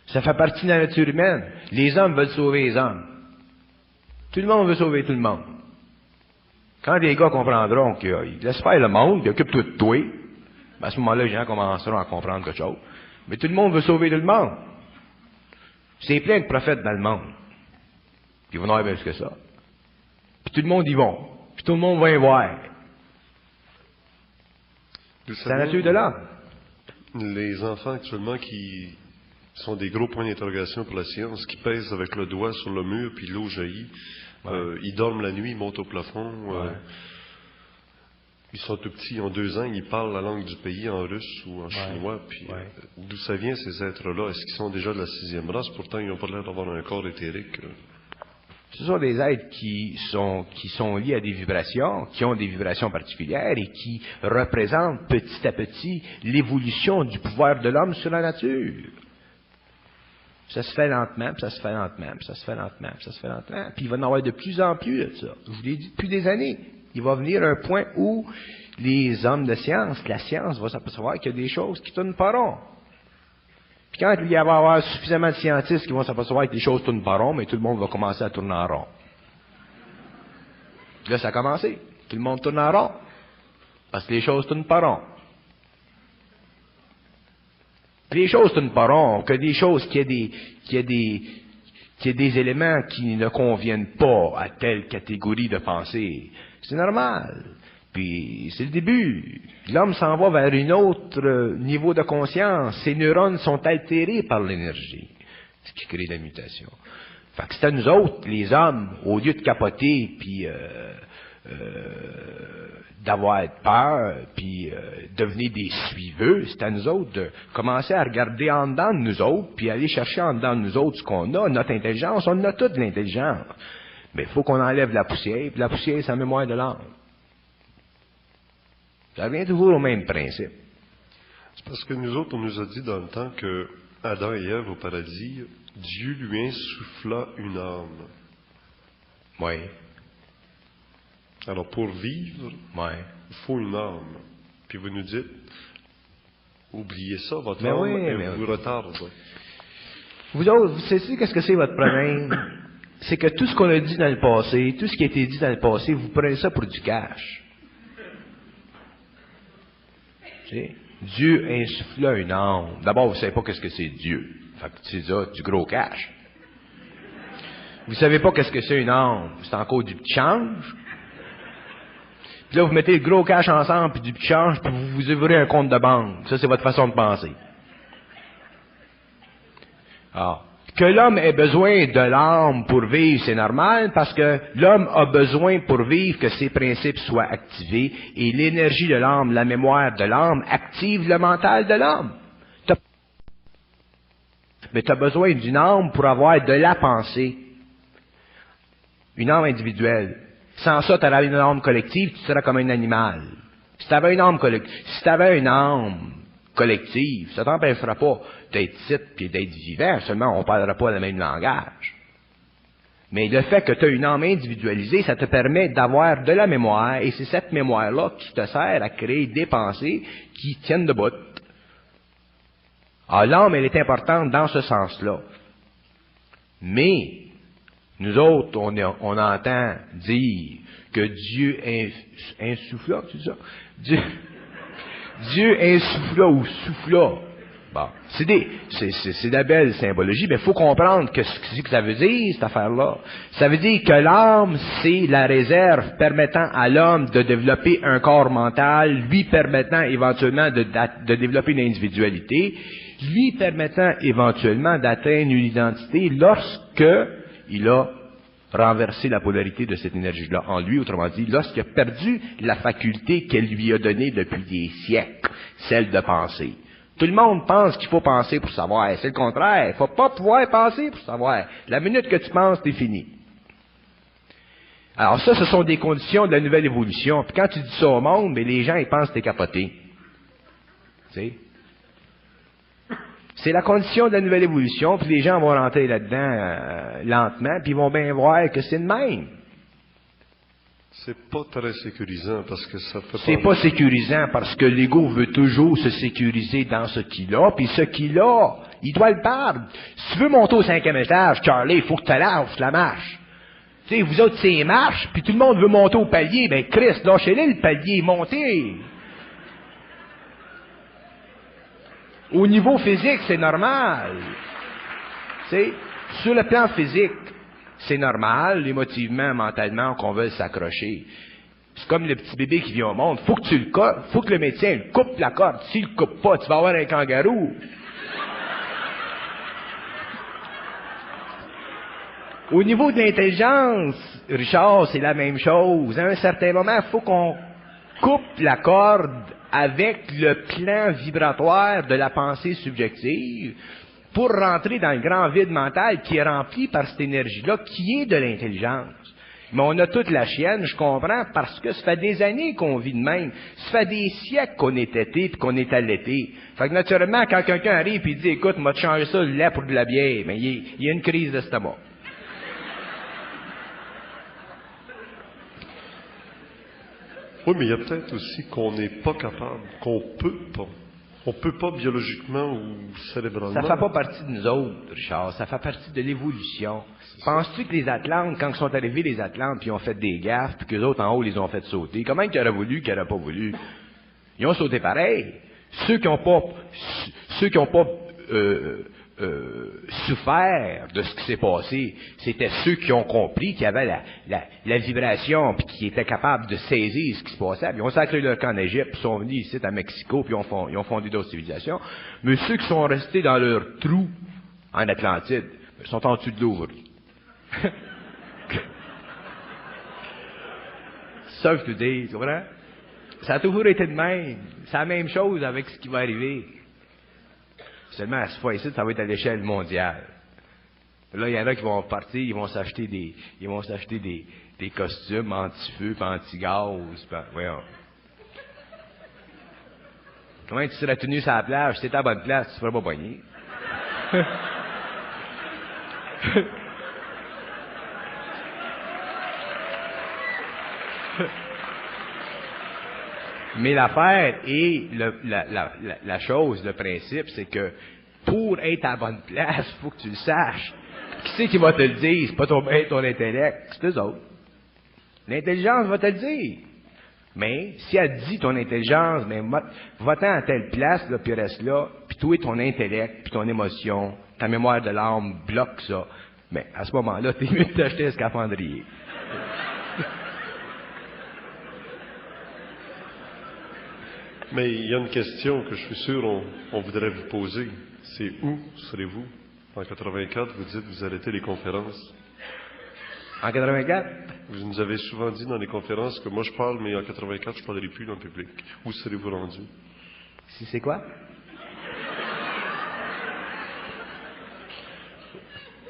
Ça fait partie de la nature humaine. Les hommes veulent sauver les hommes. Tout le monde veut sauver tout le monde. Quand les gars comprendront qu'ils laissent faire le monde, qu'ils occupent tout de toi, ben à ce moment-là, les gens commenceront à comprendre quelque chose. Mais tout le monde veut sauver tout le monde. C'est plein de prophètes dans le monde. Puis ils vont avoir bien plus que ça. Puis tout le monde y va. Puis tout le monde va y voir. C'est la nature de l'homme. Les enfants actuellement qui sont des gros points d'interrogation pour la science, qui pèsent avec le doigt sur le mur, puis l'eau jaillit. Ouais. Ils dorment la nuit, ils montent au plafond. Ouais. Ils sont tout petits, ils ont 2 ans, ils parlent la langue du pays en russe ou en chinois. Puis d'où ça vient ces êtres-là? Est-ce qu'ils sont déjà de la 6e race? Pourtant, ils n'ont pas l'air d'avoir un corps éthérique. Ce sont des êtres qui sont liés à des vibrations, qui ont des vibrations particulières et qui représentent petit à petit l'évolution du pouvoir de l'homme sur la nature. Ça se fait lentement, puis ça se fait lentement, puis ça se fait lentement, puis ça se fait lentement. Puis il va y en avoir de plus en plus de ça. Je vous l'ai dit depuis des années. Il va venir un point où les hommes de science, la science va s'apercevoir qu'il y a des choses qui tournent pas rond. Puis quand il va y avoir suffisamment de scientistes qui vont s'apercevoir que les choses tournent pas rond, mais tout le monde va commencer à tourner en rond. Puis là, ça a commencé. Tout le monde tourne en rond. Parce que les choses tournent pas rond. Les choses tournent pas rond, que des choses qu'il y a des éléments qui ne conviennent pas à telle catégorie de pensée. C'est normal. Puis c'est le début. L'homme s'en va vers un autre niveau de conscience. Ses neurones sont altérés par l'énergie, ce qui crée la mutation. Fait que c'est à nous autres, les hommes, au lieu de capoter, puis d'avoir peur, puis devenir des suiveux, c'est à nous autres de commencer à regarder en dedans de nous autres, puis aller chercher en dedans de nous autres ce qu'on a, notre intelligence. On a toute l'intelligence. Mais il faut qu'on enlève la poussière, puis la poussière, c'est la mémoire de l'âme. Ça revient toujours au même principe. C'est parce que nous autres, on nous a dit dans le temps que Adam et Ève au paradis, Dieu lui insuffla une âme. Oui. Alors pour vivre, il faut une âme. Puis vous nous dites, oubliez ça, votre âme, elle vous retarde. Vous autres, vous savez qu'est-ce que c'est votre problème? C'est que tout ce qu'on a dit dans le passé, tout ce qui a été dit dans le passé, vous prenez ça pour du cash. Dieu insuffla une âme. D'abord, vous ne savez pas qu'est-ce que c'est Dieu. Fait que c'est ça, du gros cash. Vous ne savez pas qu'est-ce que c'est une âme. C'est encore du petit change. Puis là, vous mettez le gros cash ensemble, puis du petit change, puis vous ouvrez un compte de banque. Ça, c'est votre façon de penser. Alors, que l'homme ait besoin de l'âme pour vivre, c'est normal, parce que l'homme a besoin pour vivre que ses principes soient activés, et l'énergie de l'âme, la mémoire de l'âme, active le mental de l'homme. Mais tu as besoin d'une âme pour avoir de la pensée. Une âme individuelle. Sans ça, tu auras une âme collective, tu seras comme un animal. Si tu avais une âme collective, ça t'empêchera pas d'être titre et d'être vivant, seulement on ne parlera pas le même langage. Mais le fait que tu as une âme individualisée, ça te permet d'avoir de la mémoire, et c'est cette mémoire-là qui te sert à créer des pensées qui tiennent debout. Alors l'âme, elle est importante dans ce sens-là. Mais, nous autres, on entend dire que Dieu insuffla, tu dis ça? Dieu insuffla ou souffla. Bon, c'est de la belle symbologie, mais il faut comprendre que ce que ça veut dire, cette affaire-là. Ça veut dire que l'âme, c'est la réserve permettant à l'homme de développer un corps mental, lui permettant éventuellement de développer une individualité, lui permettant éventuellement d'atteindre une identité lorsque il a renversé la polarité de cette énergie-là en lui, autrement dit, lorsqu'il a perdu la faculté qu'elle lui a donnée depuis des siècles, celle de penser. Tout le monde pense qu'il faut penser pour savoir. C'est le contraire. Il ne faut pas pouvoir penser pour savoir. La minute que tu penses, t'es fini. Alors ça, ce sont des conditions de la nouvelle évolution. Puis quand tu dis ça au monde, mais les gens, ils pensent que t'es capoté. Tu sais? C'est la condition de la nouvelle évolution, puis les gens vont rentrer là-dedans lentement, puis ils vont bien voir que c'est le même. C'est pas très sécurisant parce que ça fait C'est pas sécurisant parce que l'ego veut toujours se sécuriser dans ce qu'il a, puis ce qu'il a, il doit le perdre. Si tu veux monter au 5e étage, Charlie, il faut que tu lâches la marche. Tu sais, vous autres, c'est marche, puis tout le monde veut monter au palier, ben Christ, lâchez-le le palier, montez. Au niveau physique, c'est normal. Tu sais, sur le plan physique, c'est normal, émotivement, mentalement, qu'on veuille s'accrocher. C'est comme le petit bébé qui vient au monde. Faut que tu le coupes, faut que le médecin le coupe la corde. S'il le coupe pas, tu vas avoir un kangourou. Au niveau de l'intelligence, Richard, c'est la même chose. À un certain moment, il faut qu'on coupe la corde avec le plan vibratoire de la pensée subjective pour rentrer dans le grand vide mental qui est rempli par cette énergie-là, qui est de l'intelligence. Mais on a toute la chienne, je comprends, parce que ça fait des années qu'on vit de même. Ça fait des siècles qu'on est tété et qu'on est allaité. Fait que naturellement, quand quelqu'un arrive et dit « Écoute, m'a changé ça, le lait pour de la bière », mais il y a une crise d'estomac. Oui, mais il y a peut-être aussi qu'on n'est pas capable, qu'on peut pas. On ne peut pas biologiquement ou cérébralement. Ça ne fait pas partie de nous autres, Richard. Ça fait partie de l'évolution. Penses-tu que les Atlantes, quand ils sont arrivés, les Atlantes, puis ils ont fait des gaffes, puis que les autres en haut les ont fait sauter, comment ils auraient voulu, qu'ils n'auraient pas voulu? Ils ont sauté pareil. Ceux qui n'ont pas souffert de ce qui s'est passé, c'était ceux qui ont compris qu'il y avait la vibration, puis qui étaient capables de saisir ce qui se passait. Puis ils ont sacré leur camp en Égypte, puis sont venus ici à Mexico, puis ils ont fondé d'autres civilisations. Mais ceux qui sont restés dans leur trou en Atlantide, ils sont en dessous de l'eau aujourd'hui. C'est ça que je te dis, tu comprends? Ça a toujours été de même. C'est la même chose avec ce qui va arriver. Seulement, à ce fois-ci, ça va être à l'échelle mondiale. Là, il y en a qui vont partir, ils vont s'acheter des costumes anti-feu, puis anti-gaz, voyons. Comment tu serais tenu sur la plage? Si t'étais à la bonne place, tu ne ferais pas pogner. Mais l'affaire et la chose, le principe, c'est que pour être à la bonne place, il faut que tu le saches. Qui c'est qui va te le dire? C'est pas ton intellect, c'est eux autres. L'intelligence va te le dire. Mais si elle dit ton intelligence, mais va-t'en à telle place, là, puis reste là, puis toi, ton intellect, puis ton émotion, ta mémoire de l'âme bloque ça. Mais à ce moment-là, t'es mieux de t'acheter un scaphandrier. Mais il y a une question que je suis sûr on voudrait vous poser. C'est où serez-vous? En 84, vous dites vous arrêtez les conférences. En 84? Vous nous avez souvent dit dans les conférences que moi je parle, mais en 84, je ne parlerai plus dans le public. Où serez-vous rendu? Si c'est quoi?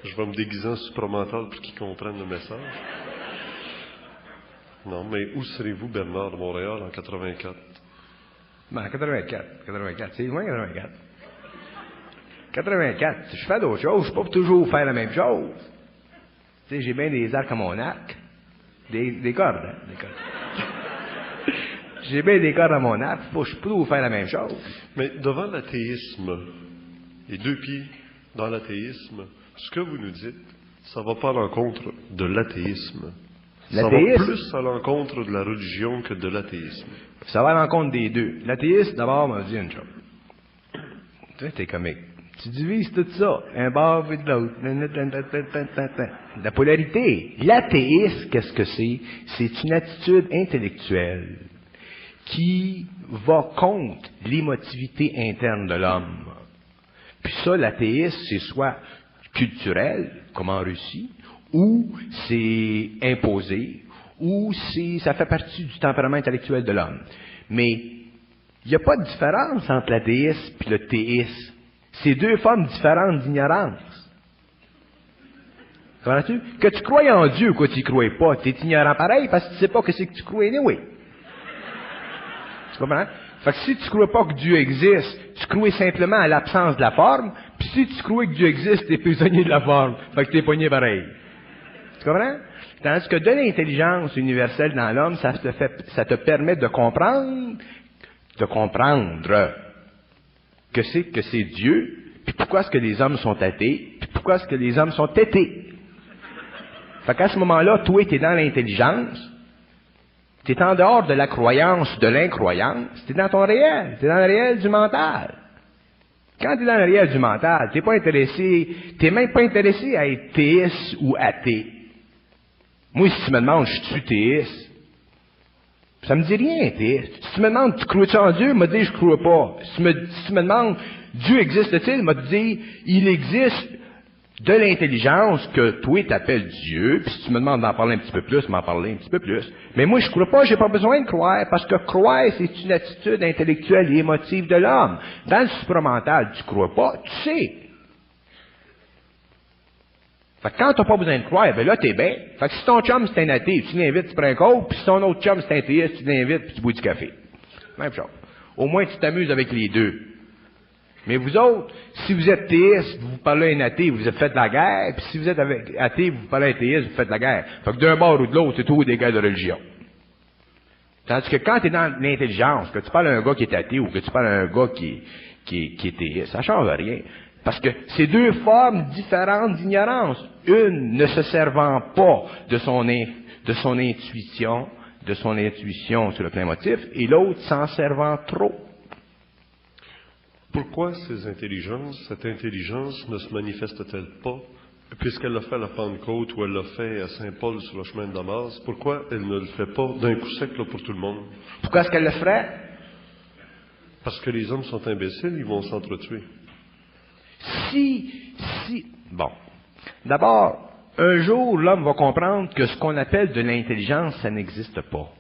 Je vais me déguiser en supramental pour qu'ils comprennent le message. Non, mais où serez-vous, Bernard, de Montréal, en 84? Ben, 84, c'est loin 84. 84, je fais d'autres choses, je peux pas toujours faire la même chose. Tu sais, j'ai bien des arcs à mon arc. Des cordes, hein, des cordes. J'ai bien des cordes à mon arc, je peux toujours faire la même chose. Mais devant l'athéisme, les deux pieds dans l'athéisme, ce que vous nous dites, ça va pas à l'encontre de l'athéisme. Ça va plus à l'encontre de la religion que de l'athéisme. Ça va à l'encontre des deux. L'athéiste, d'abord, m'a dit une chose. Tu sais, t'es comique. Tu divises tout ça, un bord et de l'autre. La polarité. L'athéiste, qu'est-ce que c'est? C'est une attitude intellectuelle qui va contre l'émotivité interne de l'homme. Puis ça, l'athéiste, c'est soit culturel, comme en Russie, ou c'est imposé, ou ça fait partie du tempérament intellectuel de l'homme. Mais il n'y a pas de différence entre l'athéisme et le théisme. C'est deux formes différentes d'ignorance. Comprends-tu? Que tu crois en Dieu ou que tu n'y crois pas, tu es ignorant pareil parce que tu ne sais pas que c'est que tu crois anyway. Tu comprends? Fait que si tu ne crois pas que Dieu existe, tu crois simplement à l'absence de la forme, puis si tu crois que Dieu existe, tu es prisonnier de la forme. Fait que tu es pogné pareil. Tu comprends? Tandis que de l'intelligence universelle dans l'homme, ça te permet de comprendre que c'est Dieu, puis pourquoi est-ce que les hommes sont athées, puis pourquoi est-ce que les hommes sont têtés. Fait qu'à ce moment-là, toi, tu es dans l'intelligence, tu es en dehors de la croyance, de l'incroyance, tu es dans ton réel, tu es dans le réel du mental. Quand tu es dans le réel du mental, tu n'es même pas intéressé à être théiste ou athée. Moi, si tu me demandes, je suis théiste, ça me dit rien, théiste. Si tu me demandes, tu crois-tu en Dieu, il m'a dit, je crois pas. Si tu me demandes, Dieu existe-t-il, il m'a dit, il existe de l'intelligence que toi t'appelles Dieu, puis si tu me demandes d'en parler un petit peu plus, m'en parler un petit peu plus. Mais moi, je crois pas, j'ai pas besoin de croire, parce que croire, c'est une attitude intellectuelle et émotive de l'homme. Dans le supramental, tu crois pas, tu sais. Fait que quand t'as pas besoin de croire, ben là, t'es bien. Fait que si ton chum, c'est un athée, tu l'invites, tu prends un coke, puis si ton autre chum, c'est un théiste, tu l'invites, puis tu bois du café. Même chose. Au moins, tu t'amuses avec les deux. Mais vous autres, si vous êtes théiste, vous parlez à un athée, vous faites la guerre, puis si vous êtes athée, vous parlez à un théiste, vous faites la guerre. Fait que d'un bord ou de l'autre, c'est tout des guerres de religion. Tandis que quand tu es dans l'intelligence, que tu parles à un gars qui est athée ou que tu parles à un gars qui est théiste, ça change rien. Parce que c'est deux formes différentes d'ignorance. Une ne se servant pas de son intuition sur le plan émotif, et l'autre s'en servant trop. Pourquoi cette intelligence ne se manifeste-t-elle pas, puisqu'elle l'a fait à la Pentecôte ou elle l'a fait à Saint-Paul sur le chemin de Damas, pourquoi elle ne le fait pas d'un coup sec là, pour tout le monde? Pourquoi est-ce qu'elle le ferait? Parce que les hommes sont imbéciles, ils vont s'entretuer. Bon. D'abord, un jour, l'homme va comprendre que ce qu'on appelle de l'intelligence, ça n'existe pas.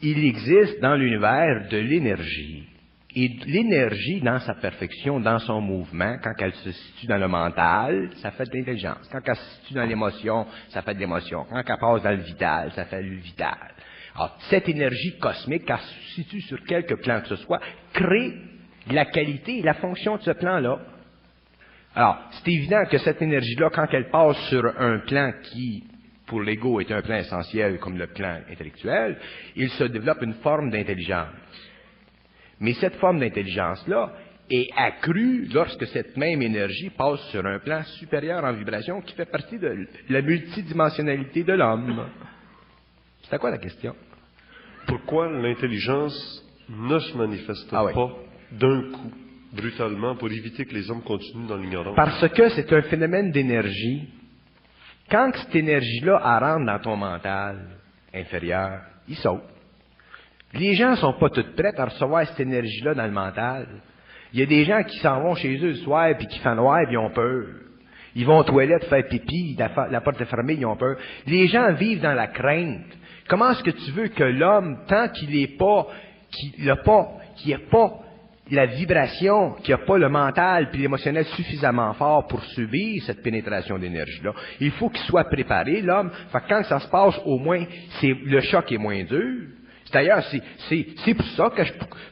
Il existe dans l'univers de l'énergie. Et l'énergie, dans sa perfection, dans son mouvement, quand elle se situe dans le mental, ça fait de l'intelligence. Quand elle se situe dans l'émotion, ça fait de l'émotion. Quand elle passe dans le vital, ça fait le vital. Alors, cette énergie cosmique, quand elle se situe sur quelque plan que ce soit, crée la qualité et la fonction de ce plan-là. Alors, c'est évident que cette énergie-là, quand elle passe sur un plan qui, pour l'ego, est un plan essentiel comme le plan intellectuel, il se développe une forme d'intelligence. Mais cette forme d'intelligence-là est accrue lorsque cette même énergie passe sur un plan supérieur en vibration qui fait partie de la multidimensionnalité de l'homme. C'était quoi la question? Pourquoi l'intelligence ne se manifeste pas d'un coup, brutalement, pour éviter que les hommes continuent dans l'ignorance? Parce que c'est un phénomène d'énergie. Quand cette énergie-là rentre dans ton mental inférieur, il saute. Les gens ne sont pas toutes prêtes à recevoir cette énergie-là dans le mental. Il y a des gens qui s'en vont chez eux le soir, puis qui font noir, puis ils ont peur. Ils vont aux toilettes faire pipi, la porte est fermée, ils ont peur. Les gens vivent dans la crainte. Comment est-ce que tu veux que l'homme, tant qu'il n'a pas la vibration, qu'il n'a pas le mental puis l'émotionnel suffisamment fort pour subir cette pénétration d'énergie-là, il faut qu'il soit préparé, l'homme. Fait que quand ça se passe, au moins, le choc est moins dur. D'ailleurs, c'est pour ça que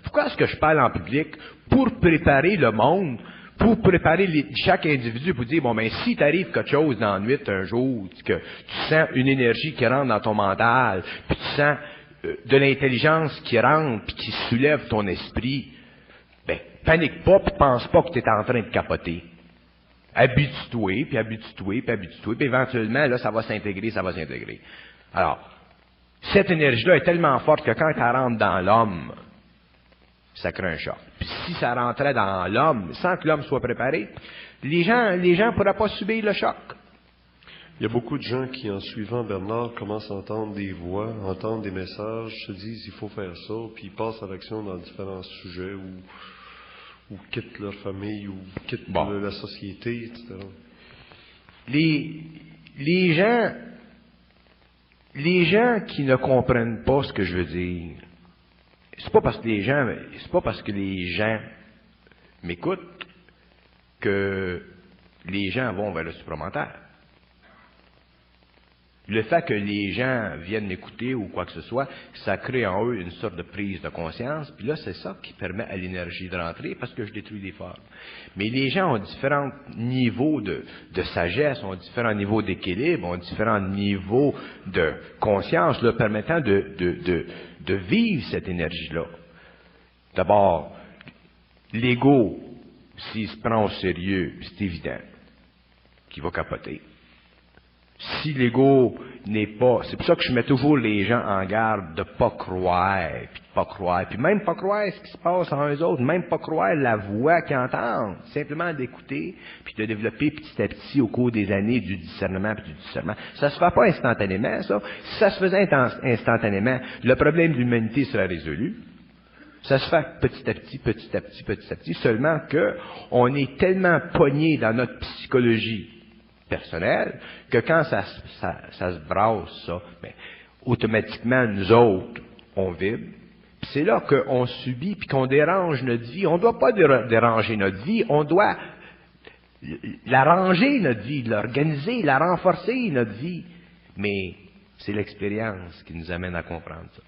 pourquoi est-ce que je parle en public? Pour préparer le monde, pour préparer chaque individu, pour dire, bon, ben, si t'arrive quelque chose dans la nuit un jour, que tu sens une énergie qui rentre dans ton mental, puis tu sens de l'intelligence qui rentre, puis qui soulève ton esprit, ben, panique pas, puis pense pas que tu es en train de capoter. Habitue-toi, puis éventuellement, là, ça va s'intégrer. Alors, cette énergie-là est tellement forte que quand elle rentre dans l'homme, ça crée un choc. Puis si ça rentrait dans l'homme, sans que l'homme soit préparé, les gens ne pourraient pas subir le choc. Il y a beaucoup de gens qui, en suivant Bernard, commencent à entendre des voix, entendre des messages, se disent il faut faire ça, puis ils passent à l'action dans différents sujets, ou quittent leur famille, ou quittent la société, etc. Les gens qui ne comprennent pas ce que je veux dire, c'est pas parce que les gens m'écoutent que les gens vont vers le supramental. Le fait que les gens viennent m'écouter ou quoi que ce soit, ça crée en eux une sorte de prise de conscience, puis là, c'est ça qui permet à l'énergie de rentrer, parce que je détruis des formes. Mais les gens ont différents niveaux de sagesse, ont différents niveaux d'équilibre, ont différents niveaux de conscience, leur permettant de vivre cette énergie-là. D'abord, l'ego, s'il se prend au sérieux, c'est évident qu'il va capoter. Si l'ego n'est pas... C'est pour ça que je mets toujours les gens en garde de pas croire, puis même pas croire ce qui se passe en eux autres, même pas croire la voix qu'ils entendent, simplement d'écouter, puis de développer petit à petit au cours des années du discernement. Ça se fait pas instantanément, ça. Si ça se faisait instantanément, le problème de l'humanité serait résolu. Ça se fait petit à petit, seulement que on est tellement pogné dans notre psychologie personnel, que quand ça se brasse, ça, ben, automatiquement, nous autres, on vibre. Puis c'est là qu'on subit, puis qu'on dérange notre vie. On ne doit pas déranger notre vie, on doit l'arranger, notre vie, l'organiser, la renforcer, notre vie. Mais c'est l'expérience qui nous amène à comprendre ça.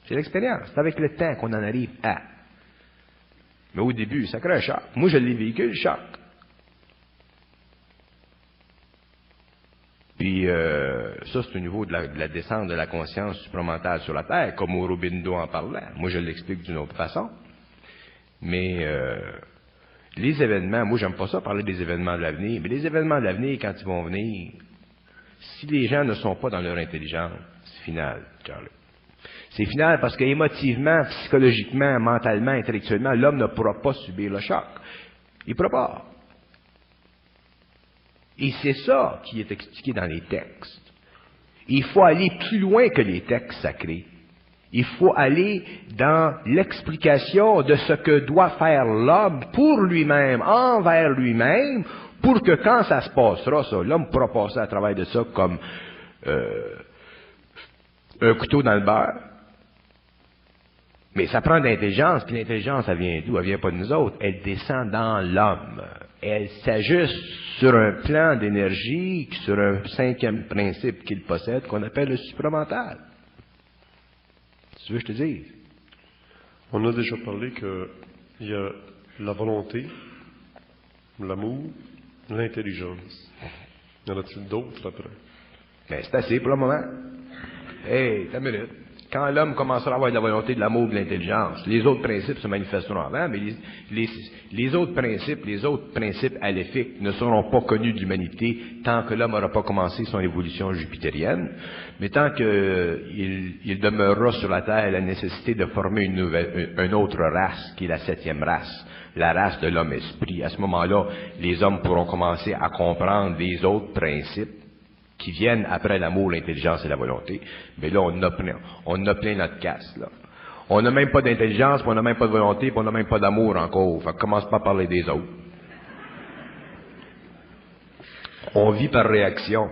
C'est l'expérience. C'est avec le temps qu'on en arrive à. Mais au début, ça crée un choc. Moi, je l'ai vécu, le choc. Puis, Puis, ça, c'est au niveau de la descente de la conscience supramentale sur la Terre, comme Aurobindo en parlait. Moi, je l'explique d'une autre façon. Mais les événements, moi, j'aime pas ça parler des événements de l'avenir, mais les événements de l'avenir, quand ils vont venir, si les gens ne sont pas dans leur intelligence, c'est final, Charlie. C'est final parce qu'émotivement, psychologiquement, mentalement, intellectuellement, l'homme ne pourra pas subir le choc. Il ne pourra pas. Et c'est ça qui est expliqué dans les textes. Il faut aller plus loin que les textes sacrés. Il faut aller dans l'explication de ce que doit faire l'homme pour lui-même, envers lui-même, pour que quand ça se passera, ça, l'homme pourra passer à travers de ça comme un couteau dans le beurre. Mais ça prend de l'intelligence, puis l'intelligence, elle vient d'où? Elle vient pas de nous autres. Elle descend dans l'homme. Elle s'ajuste sur un plan d'énergie, sur un cinquième principe qu'il possède, qu'on appelle le supramental. Tu veux que je te dise? On a déjà parlé qu'il y a la volonté, l'amour, l'intelligence. Y en a-t-il d'autres après? Ben, c'est assez pour le moment. Hey, t'as une minute. Quand l'homme commencera à avoir de la volonté, de l'amour, de l'intelligence, les autres principes se manifesteront avant, mais les autres principes aléfiques ne seront pas connus de l'humanité tant que l'homme n'aura pas commencé son évolution jupitérienne, mais tant qu'il demeurera sur la Terre la nécessité de former une autre race, qui est la 7e race, la race de l'homme-esprit. À ce moment-là, les hommes pourront commencer à comprendre les autres principes qui viennent après l'amour, l'intelligence et la volonté. Mais là, on a plein notre casse, là. On n'a même pas d'intelligence, puis on n'a même pas de volonté, puis on n'a même pas d'amour encore. Fait que commence pas à parler des autres. On vit par réaction.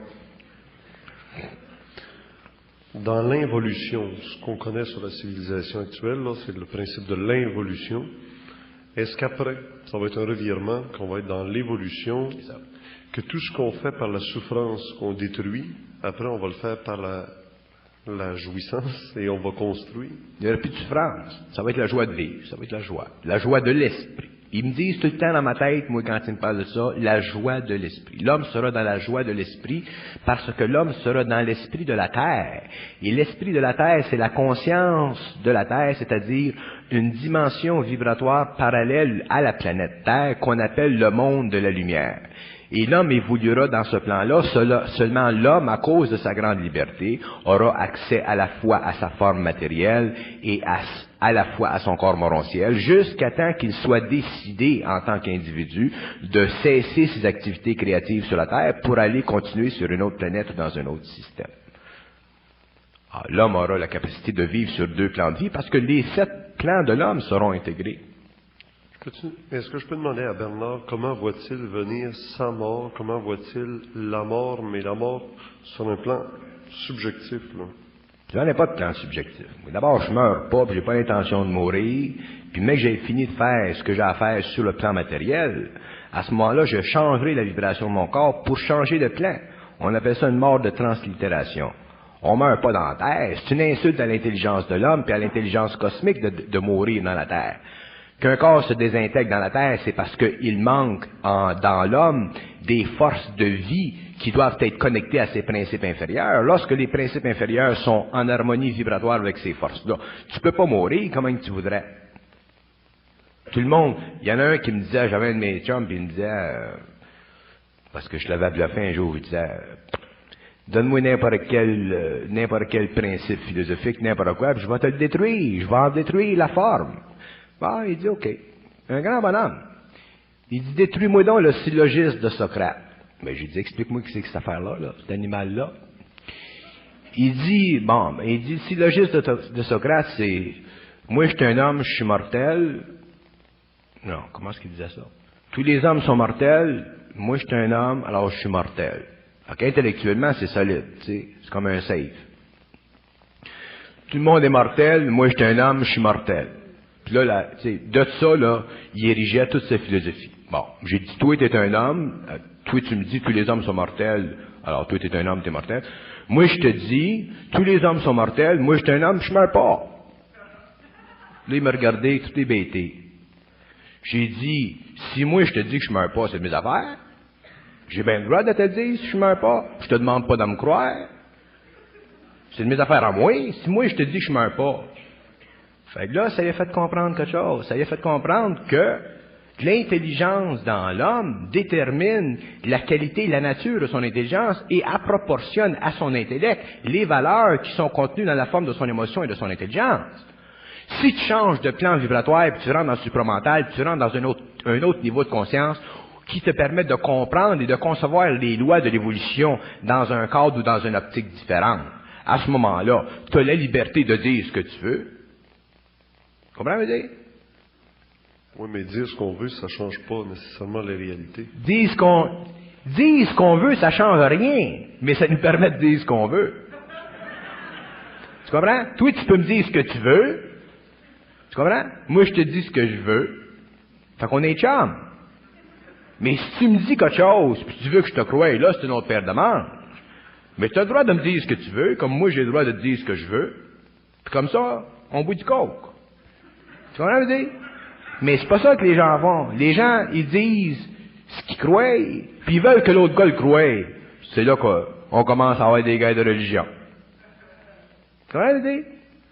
Dans l'involution, ce qu'on connaît sur la civilisation actuelle, là, c'est le principe de l'involution. Est-ce qu'après, ça va être un revirement, qu'on va être dans l'évolution, que tout ce qu'on fait par la souffrance qu'on détruit, après on va le faire par la jouissance et on va construire? Il n'y aura plus de souffrance. Ça va être la joie de vivre, ça va être la joie de l'esprit. Ils me disent tout le temps dans ma tête, moi, quand ils me parlent de ça, la joie de l'esprit. L'homme sera dans la joie de l'esprit parce que l'homme sera dans l'esprit de la terre. Et l'esprit de la terre, c'est la conscience de la terre, c'est-à-dire une dimension vibratoire parallèle à la planète Terre qu'on appelle le monde de la lumière. Et l'homme évoluera dans ce plan-là, seulement l'homme, à cause de sa grande liberté, aura accès à la fois à sa forme matérielle et à la fois à son corps morontiel, jusqu'à temps qu'il soit décidé, en tant qu'individu, de cesser ses activités créatives sur la Terre pour aller continuer sur une autre planète ou dans un autre système. Alors, l'homme aura la capacité de vivre sur 2 plans de vie parce que les 7 plans de l'homme seront intégrés. Est-ce que je peux demander à Bernard comment voit-il venir sa mort? Comment voit-il la mort, mais la mort sur un plan subjectif, là? J'en ai pas de plan subjectif. D'abord, je meurs pas, puis j'ai pas l'intention de mourir. Puis, mais que j'ai fini de faire ce que j'ai à faire sur le plan matériel, à ce moment-là, je changerai la vibration de mon corps pour changer de plan. On appelle ça une mort de translittération. On meurt pas dans la Terre. C'est une insulte à l'intelligence de l'homme puis à l'intelligence cosmique de mourir dans la Terre. Qu'un corps se désintègre dans la Terre, c'est parce qu'il manque dans l'homme des forces de vie qui doivent être connectées à ses principes inférieurs. Lorsque les principes inférieurs sont en harmonie vibratoire avec ces forces-là, tu peux pas mourir comme tu voudrais. Tout le monde, il y en a un qui me disait, j'avais un de mes chums, puis il me disait, parce que je l'avais bluffé un jour, il disait, donne-moi n'importe quel principe philosophique, n'importe quoi, puis je vais te le détruire, je vais en détruire la forme. Bon, il dit, OK. Un grand bonhomme. Il dit, détruis-moi donc le syllogisme de Socrate. Mais j'ai dit, explique-moi ce que c'est que cette affaire-là, là, cet animal-là. Il dit, le syllogisme de Socrate, c'est, moi, je suis un homme, je suis mortel. Non, comment est-ce qu'il disait ça? Tous les hommes sont mortels, moi, je suis un homme, alors je suis mortel. Donc, intellectuellement, c'est solide, tu sais, c'est comme un safe. Tout le monde est mortel, moi, je suis un homme, je suis mortel. Puis là, de ça, là, il érigeait toute sa philosophie. Bon, j'ai dit, toi, t'es un homme, toi, tu me dis, tous les hommes sont mortels, alors toi, t'es un homme, t'es mortel. Moi, je te dis, tous les hommes sont mortels, moi, je suis un homme, je meurs pas. Là, il m'a regardé, tout est bêté. J'ai dit, si moi, je te dis que je meurs pas, c'est de mes affaires. J'ai bien le droit de te dire si je meurs pas. Je te demande pas de me croire. C'est de mes affaires à moi. Si moi je te dis que je meurs pas. Fait que là, ça lui a fait comprendre quelque chose. Ça lui a fait comprendre que l'intelligence dans l'homme détermine la qualité et la nature de son intelligence et proportionne à son intellect les valeurs qui sont contenues dans la forme de son émotion et de son intelligence. Si tu changes de plan vibratoire, puis tu rentres dans le supramental, puis tu rentres dans un autre niveau de conscience qui te permet de comprendre et de concevoir les lois de l'évolution dans un cadre ou dans une optique différente, à ce moment-là, tu as la liberté de dire ce que tu veux. Tu comprends, dire? Oui, mais dire ce qu'on veut, ça ne change pas nécessairement la réalité. Dire ce qu'on veut, ça ne change rien, mais ça nous permet de dire ce qu'on veut. Tu comprends? Toi, tu peux me dire ce que tu veux. Tu comprends? Moi, je te dis ce que je veux. Fait qu'on est chum. Mais si tu me dis quelque chose, puis tu veux que je te croie, là, c'est une autre paire de manches. Mais tu as le droit de me dire ce que tu veux, comme moi, j'ai le droit de te dire ce que je veux. Puis comme ça, on boit du coke. Tu comprends, dire? Mais c'est pas ça que les gens font. Les gens, ils disent ce qu'ils croient, puis ils veulent que l'autre gars le croie. C'est là qu'on commence à avoir des guerres de religion. Tu comprends, dire?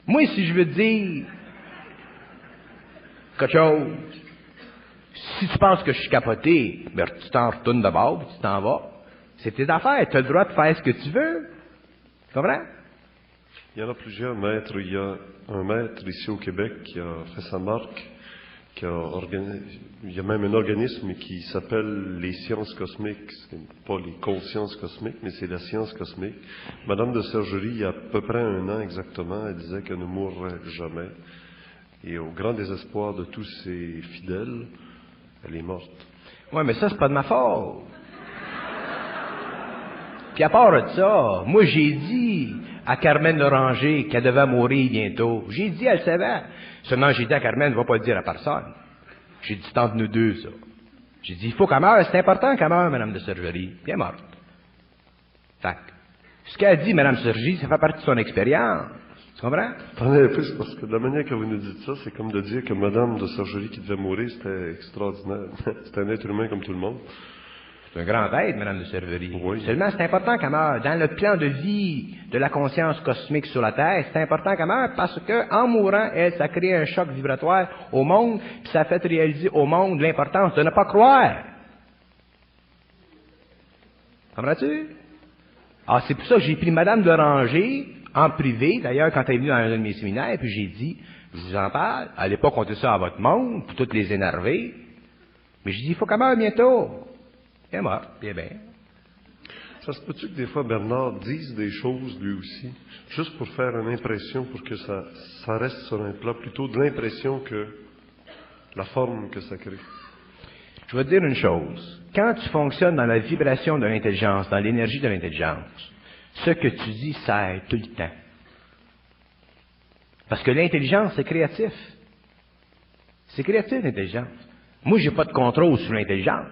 Moi, si je veux te dire quelque chose, si tu penses que je suis capoté, ben, tu t'en retournes de bord, puis tu t'en vas. C'est tes affaires. Tu as le droit de faire ce que tu veux. Tu comprends? Il y en a plusieurs maîtres. Il y a un maître ici au Québec qui a fait sa marque, il y a même un organisme qui s'appelle les sciences cosmiques. C'est pas les consciences cosmiques, mais c'est la science cosmique. Madame de Sergerie, il y a à peu près 1 an exactement, elle disait qu'elle ne mourrait jamais. Et au grand désespoir de tous ses fidèles, elle est morte. Oui, mais ça, c'est pas de ma faute. Puis à part de ça, moi, j'ai dit à Carmen Loranger qu'elle devait mourir bientôt. J'ai dit, elle savait. Seulement, j'ai dit à Carmen, ne va pas le dire à personne. J'ai dit, c'est entre nous deux, ça. J'ai dit, il faut qu'elle meure. C'est important qu'elle meure, Madame de Sergerie. Puis elle est morte. Fait que, ce qu'elle a dit, Madame de Sergerie, ça fait partie de son expérience. Tu comprends? Attendez un peu, c'est parce que de la manière que vous nous dites ça, c'est comme de dire que Madame de Sergerie qui devait mourir, c'était extraordinaire. C'était un être humain comme tout le monde. C'est un grand être, Madame de Sergerie. Oui. Seulement, c'est important qu'elle meure. Dans le plan de vie de la conscience cosmique sur la Terre, c'est important qu'elle meure parce que, en mourant, elle, ça crée un choc vibratoire au monde, puis ça fait réaliser au monde l'importance de ne pas croire. Comprends-tu? Ah, c'est pour ça que j'ai pris Madame de Ranger en privé, d'ailleurs, quand elle est venue dans un de mes séminaires, puis j'ai dit, je vous en parle, à l'époque, on disait ça à votre monde, pour toutes les énerver. Mais j'ai dit, il faut qu'elle meure bientôt. Elle est morte, bien, bien. Ça se peut-tu que des fois Bernard dise des choses lui aussi, juste pour faire une impression, pour que ça reste sur un plan plutôt de l'impression que la forme que ça crée? Je vais te dire une chose. Quand tu fonctionnes dans la vibration de l'intelligence, dans l'énergie de l'intelligence, ce que tu dis sert tout le temps. Parce que l'intelligence, c'est créatif. C'est créatif, l'intelligence. Moi, j'ai pas de contrôle sur l'intelligence.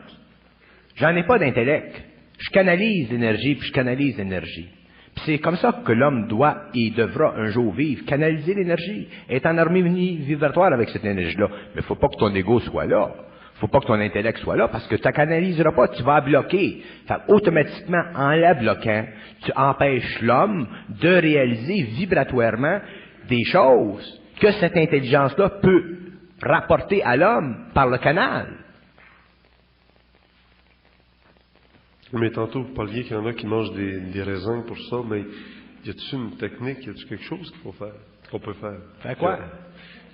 J'en ai pas d'intellect. Je canalise l'énergie, puis je canalise l'énergie. Puis c'est comme ça que l'homme doit et devra un jour vivre, canaliser l'énergie, être en harmonie vibratoire avec cette énergie-là. Mais il faut pas que ton ego soit là. Faut pas que ton intellect soit là, parce que tu la canaliseras pas, tu vas la bloquer. Fait automatiquement, en la bloquant, tu empêches l'homme de réaliser vibratoirement des choses que cette intelligence-là peut rapporter à l'homme par le canal. Mais tantôt, vous parliez qu'il y en a qui mangent des raisins pour ça, mais y a-t-il une technique, y a-t-il quelque chose qu'on peut faire? Fait quoi?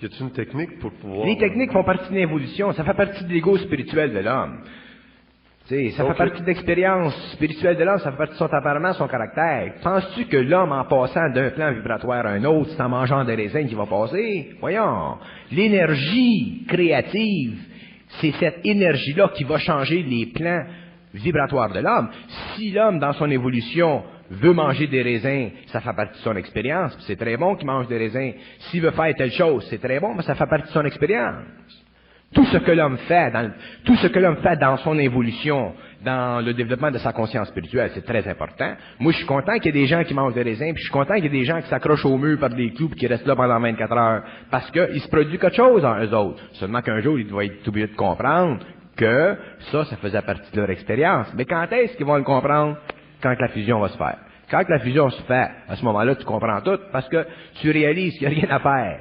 Y a-t-il une technique pour pouvoir... Les techniques font partie de l'évolution, ça fait partie de l'ego spirituel de l'homme. Tu sais, ça fait partie de l'expérience spirituelle de l'homme, ça fait partie de son tempérament, son caractère. Penses-tu que l'homme, en passant d'un plan vibratoire à un autre, c'est en mangeant des raisins qu'il va passer? Voyons, l'énergie créative, c'est cette énergie-là qui va changer les plans vibratoire de l'homme. Si l'homme, dans son évolution, veut manger des raisins, ça fait partie de son expérience, puis c'est très bon qu'il mange des raisins. S'il veut faire telle chose, c'est très bon, mais ça fait partie de son expérience. Tout ce que l'homme fait, dans son évolution, dans le développement de sa conscience spirituelle, c'est très important. Moi, je suis content qu'il y ait des gens qui mangent des raisins, puis je suis content qu'il y ait des gens qui s'accrochent au mur par des clous, puis qui restent là pendant 24 heures, parce qu'il se produit quelque chose en eux autres. Seulement qu'un jour, ils doivent être obligés de comprendre que ça faisait partie de leur expérience. Mais quand est-ce qu'ils vont le comprendre? Quand la fusion va se faire. Quand la fusion se fait, à ce moment-là, tu comprends tout, parce que tu réalises qu'il n'y a rien à faire.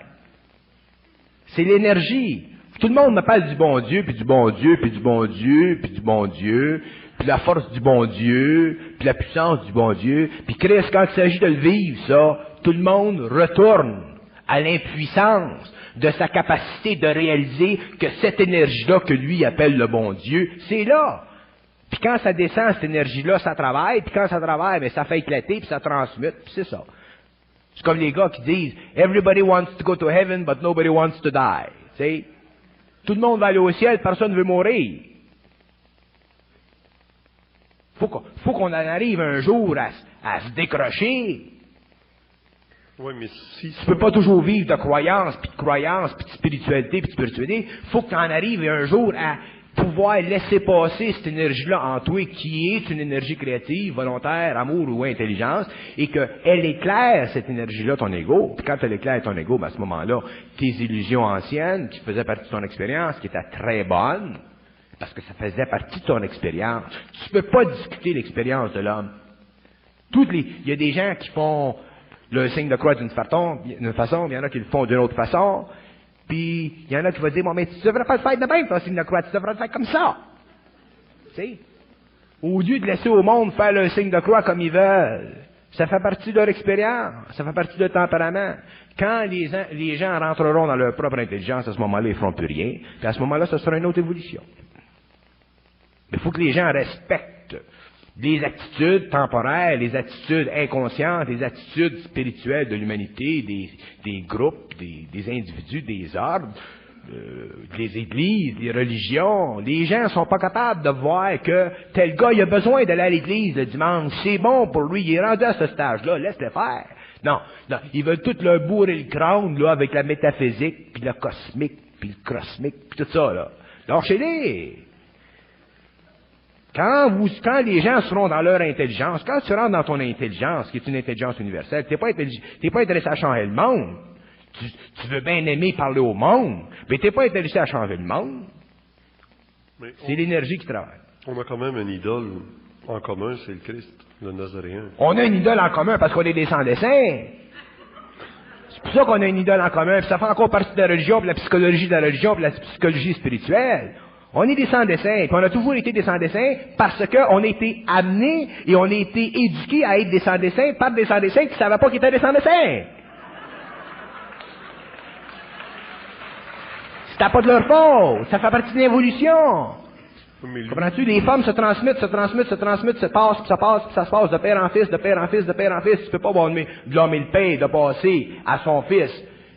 C'est l'énergie. Tout le monde me parle du bon Dieu, puis du bon Dieu, puis du bon Dieu, puis du bon Dieu, puis la force du bon Dieu, puis la puissance du bon Dieu. Puis Christ, quand il s'agit de le vivre, ça, tout le monde retourne à l'impuissance de sa capacité de réaliser que cette énergie-là que lui appelle le bon Dieu, c'est là. Puis quand ça descend, cette énergie-là, ça travaille, puis quand ça travaille, ben, ça fait éclater, puis ça transmute, puis c'est ça. C'est comme les gars qui disent « Everybody wants to go to heaven, but nobody wants to die ». Tu sais? Tout le monde va aller au ciel, personne ne veut mourir. Faut qu'on en arrive un jour à se décrocher. Oui, mais si... Tu peux pas toujours vivre de croyance, puis de spiritualité, puis de spiritualité. Faut que tu en arrives un jour à pouvoir laisser passer cette énergie-là en toi, qui est une énergie créative, volontaire, amour ou intelligence, et qu'elle éclaire cette énergie-là, ton ego. Puis quand elle éclaire ton ego, ben à ce moment-là, tes illusions anciennes, qui faisaient partie de ton expérience, qui étaient très bonnes, parce que ça faisait partie de ton expérience. Tu peux pas discuter l'expérience de l'homme. Il y a des gens qui font le signe de croix d'une façon, il y en a qui le font d'une autre façon. Puis, il y en a qui vont dire, bon, mais tu devrais pas le faire de même, ton signe de croix, tu devrais le faire comme ça. Tu sais? Au lieu de laisser au monde faire le signe de croix comme ils veulent. Ça fait partie de leur expérience, ça fait partie de leur tempérament. Quand les gens rentreront dans leur propre intelligence, à ce moment-là, ils ne feront plus rien. Puis à ce moment-là, ce sera une autre évolution. Il faut que les gens respectent les attitudes temporaires, les attitudes inconscientes, les attitudes spirituelles de l'humanité, des groupes, des individus, des ordres, des églises, des religions. Les gens ne sont pas capables de voir que tel gars, il a besoin d'aller à l'église le dimanche. C'est bon pour lui, il est rendu à ce stage-là, laisse-le faire. Non, ils veulent tout leur bourrer le crâne là, avec la métaphysique, puis le cosmique, puis le cosmique, puis tout ça. Là. Lâchez-les! Quand les gens seront dans leur intelligence, quand tu rentres dans ton intelligence, qui est une intelligence universelle, t'es pas intéressé à changer le monde. Tu veux bien aimer parler au monde, mais t'es pas intéressé à changer le monde. C'est l'énergie qui travaille. On a quand même une idole en commun, c'est le Christ, le Nazaréen. On a une idole en commun parce qu'on est des sans-dessin. C'est pour ça qu'on a une idole en commun, puis ça fait encore partie de la religion, puis la psychologie de la religion, puis la psychologie spirituelle. On est des sans-dessins, puis on a toujours été des sans-dessins parce qu'on a été amenés et on a été éduqués à être des sans-dessins par des sans-dessins qui ne savaient pas qu'ils étaient des sans-dessins. C'était pas de leur faute, ça fait partie de l'évolution. Comprends-tu? Les femmes se transmettent, ça passe, puis ça se passe de père en fils, de père en fils, de père en fils. Tu peux pas blâmer le père de passer à son fils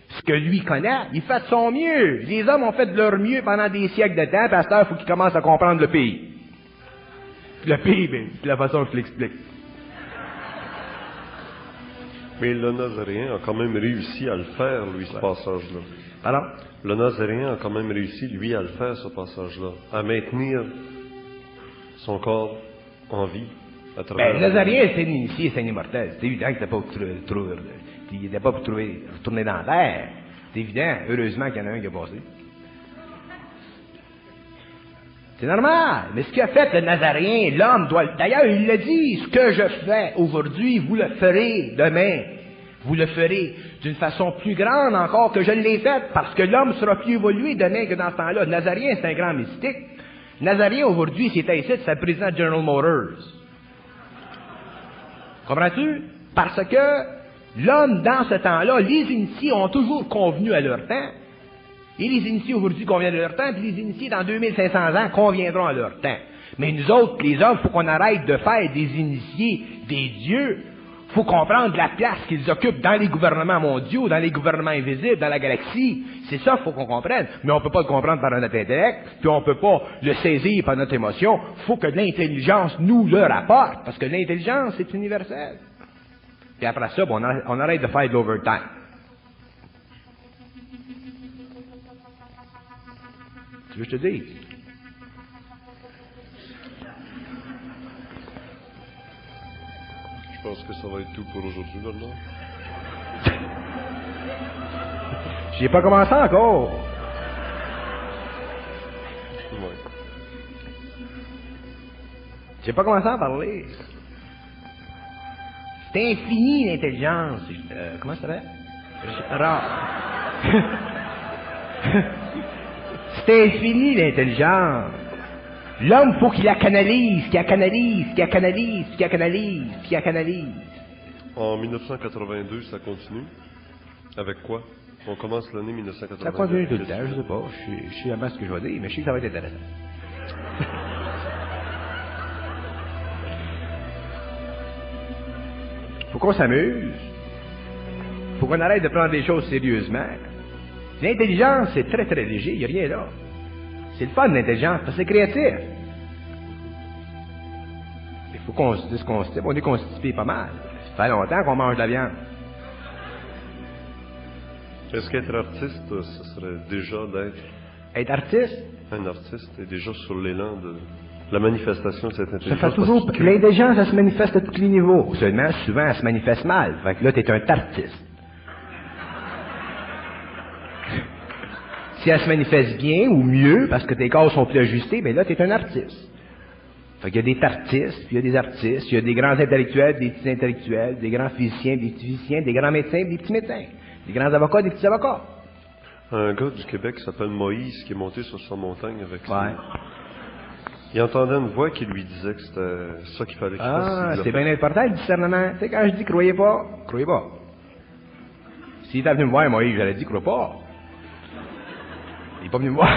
ce que lui connaît. Il fait de son mieux. Les hommes ont fait de leur mieux pendant des siècles de temps, puis à cette heure, il faut qu'ils commencent à comprendre le pays. Le pays, ben, c'est la façon que je l'explique. Mais le Nazaréen a quand même réussi à le faire, lui, ce passage-là. Pardon? Le Nazaréen a quand même réussi, lui, à le faire, ce passage-là. À maintenir son corps en vie à travers... Ben, le Nazaréen, c'est un initié, c'est un immortel. C'est évident qu'il n'était pas il n'était pas pour retourner dans l'air. C'est évident. Heureusement qu'il y en a un qui a passé. C'est normal. Mais ce qu'a fait le Nazaréen, l'homme doit... D'ailleurs, il l'a dit, ce que je fais aujourd'hui, vous le ferez demain. Vous le ferez d'une façon plus grande encore que je l'ai faite, parce que l'homme sera plus évolué demain que dans ce temps-là. Le Nazaréen, c'est un grand mystique. Le Nazaréen, aujourd'hui, s'il était ici, c'est le président de General Motors. Comprends-tu? Parce que l'homme, dans ce temps-là, les initiés ont toujours convenu à leur temps. Et les initiés aujourd'hui conviennent à leur temps, puis les initiés dans 2500 ans conviendront à leur temps. Mais nous autres, les hommes, il faut qu'on arrête de faire des initiés des dieux. Il faut comprendre la place qu'ils occupent dans les gouvernements mondiaux, dans les gouvernements invisibles, dans la galaxie. C'est ça qu'il faut qu'on comprenne. Mais on ne peut pas le comprendre par notre intellect, puis on ne peut pas le saisir par notre émotion. Il faut que l'intelligence nous le rapporte, parce que l'intelligence, c'est universel. Puis après ça, on arrête de faire de l'overtime. Tu veux que je te dise? Je pense que ça va être tout pour aujourd'hui, Bernard. J'ai pas commencé encore. Ouais. J'ai pas commencé à en parler. C'est infini, l'intelligence. Comment ça s'appelle? C'est infini, l'intelligence. L'homme, faut qu'il la canalise, qu'il la canalise, qu'il la canalise, qu'il la canalise, qu'il la canalise. En 1982, ça continue. Avec quoi? On commence l'année 1982. Ça continue tout le temps, je sais pas. Je sais jamais ce que je vais dire, mais je sais que ça va être intéressant. Faut qu'on s'amuse. Faut qu'on arrête de prendre les choses sérieusement. L'intelligence, c'est très très léger, il n'y a rien là. C'est le fun de l'intelligence, parce que c'est créatif. Il faut qu'on se dise qu'on est constipé pas mal. Ça fait longtemps qu'on mange de la viande. Est-ce qu'être artiste, ce serait déjà d'être Être artiste, un artiste et déjà sur l'élan de la manifestation de cette ça intelligence? fait toujours... parce que- L'intelligence, elle se manifeste à tous les niveaux. Seulement, souvent, elle se manifeste mal. Fait que là, t'es un tartiste. Si elle se manifeste bien ou mieux, parce que tes corps sont plus ajustés, ben là, t'es un artiste. Fait qu'il y a des tartistes, puis il y a des artistes, il y a des grands intellectuels, des petits intellectuels, des grands physiciens, des petits physiciens, des grands médecins, des petits médecins, des grands avocats, des petits avocats. Un gars du Québec qui s'appelle Moïse, qui est monté sur sa montagne avec Ouais. Il entendait une voix qui lui disait que c'était ça qu'il fallait qu'il fasse. Ah, Il l'a c'est fait. bien important, le discernement. Tu sais, quand je dis croyez pas, croyez pas. S'il était venu me voir, moi, j'aurais dit crois pas. Il est pas venu me voir.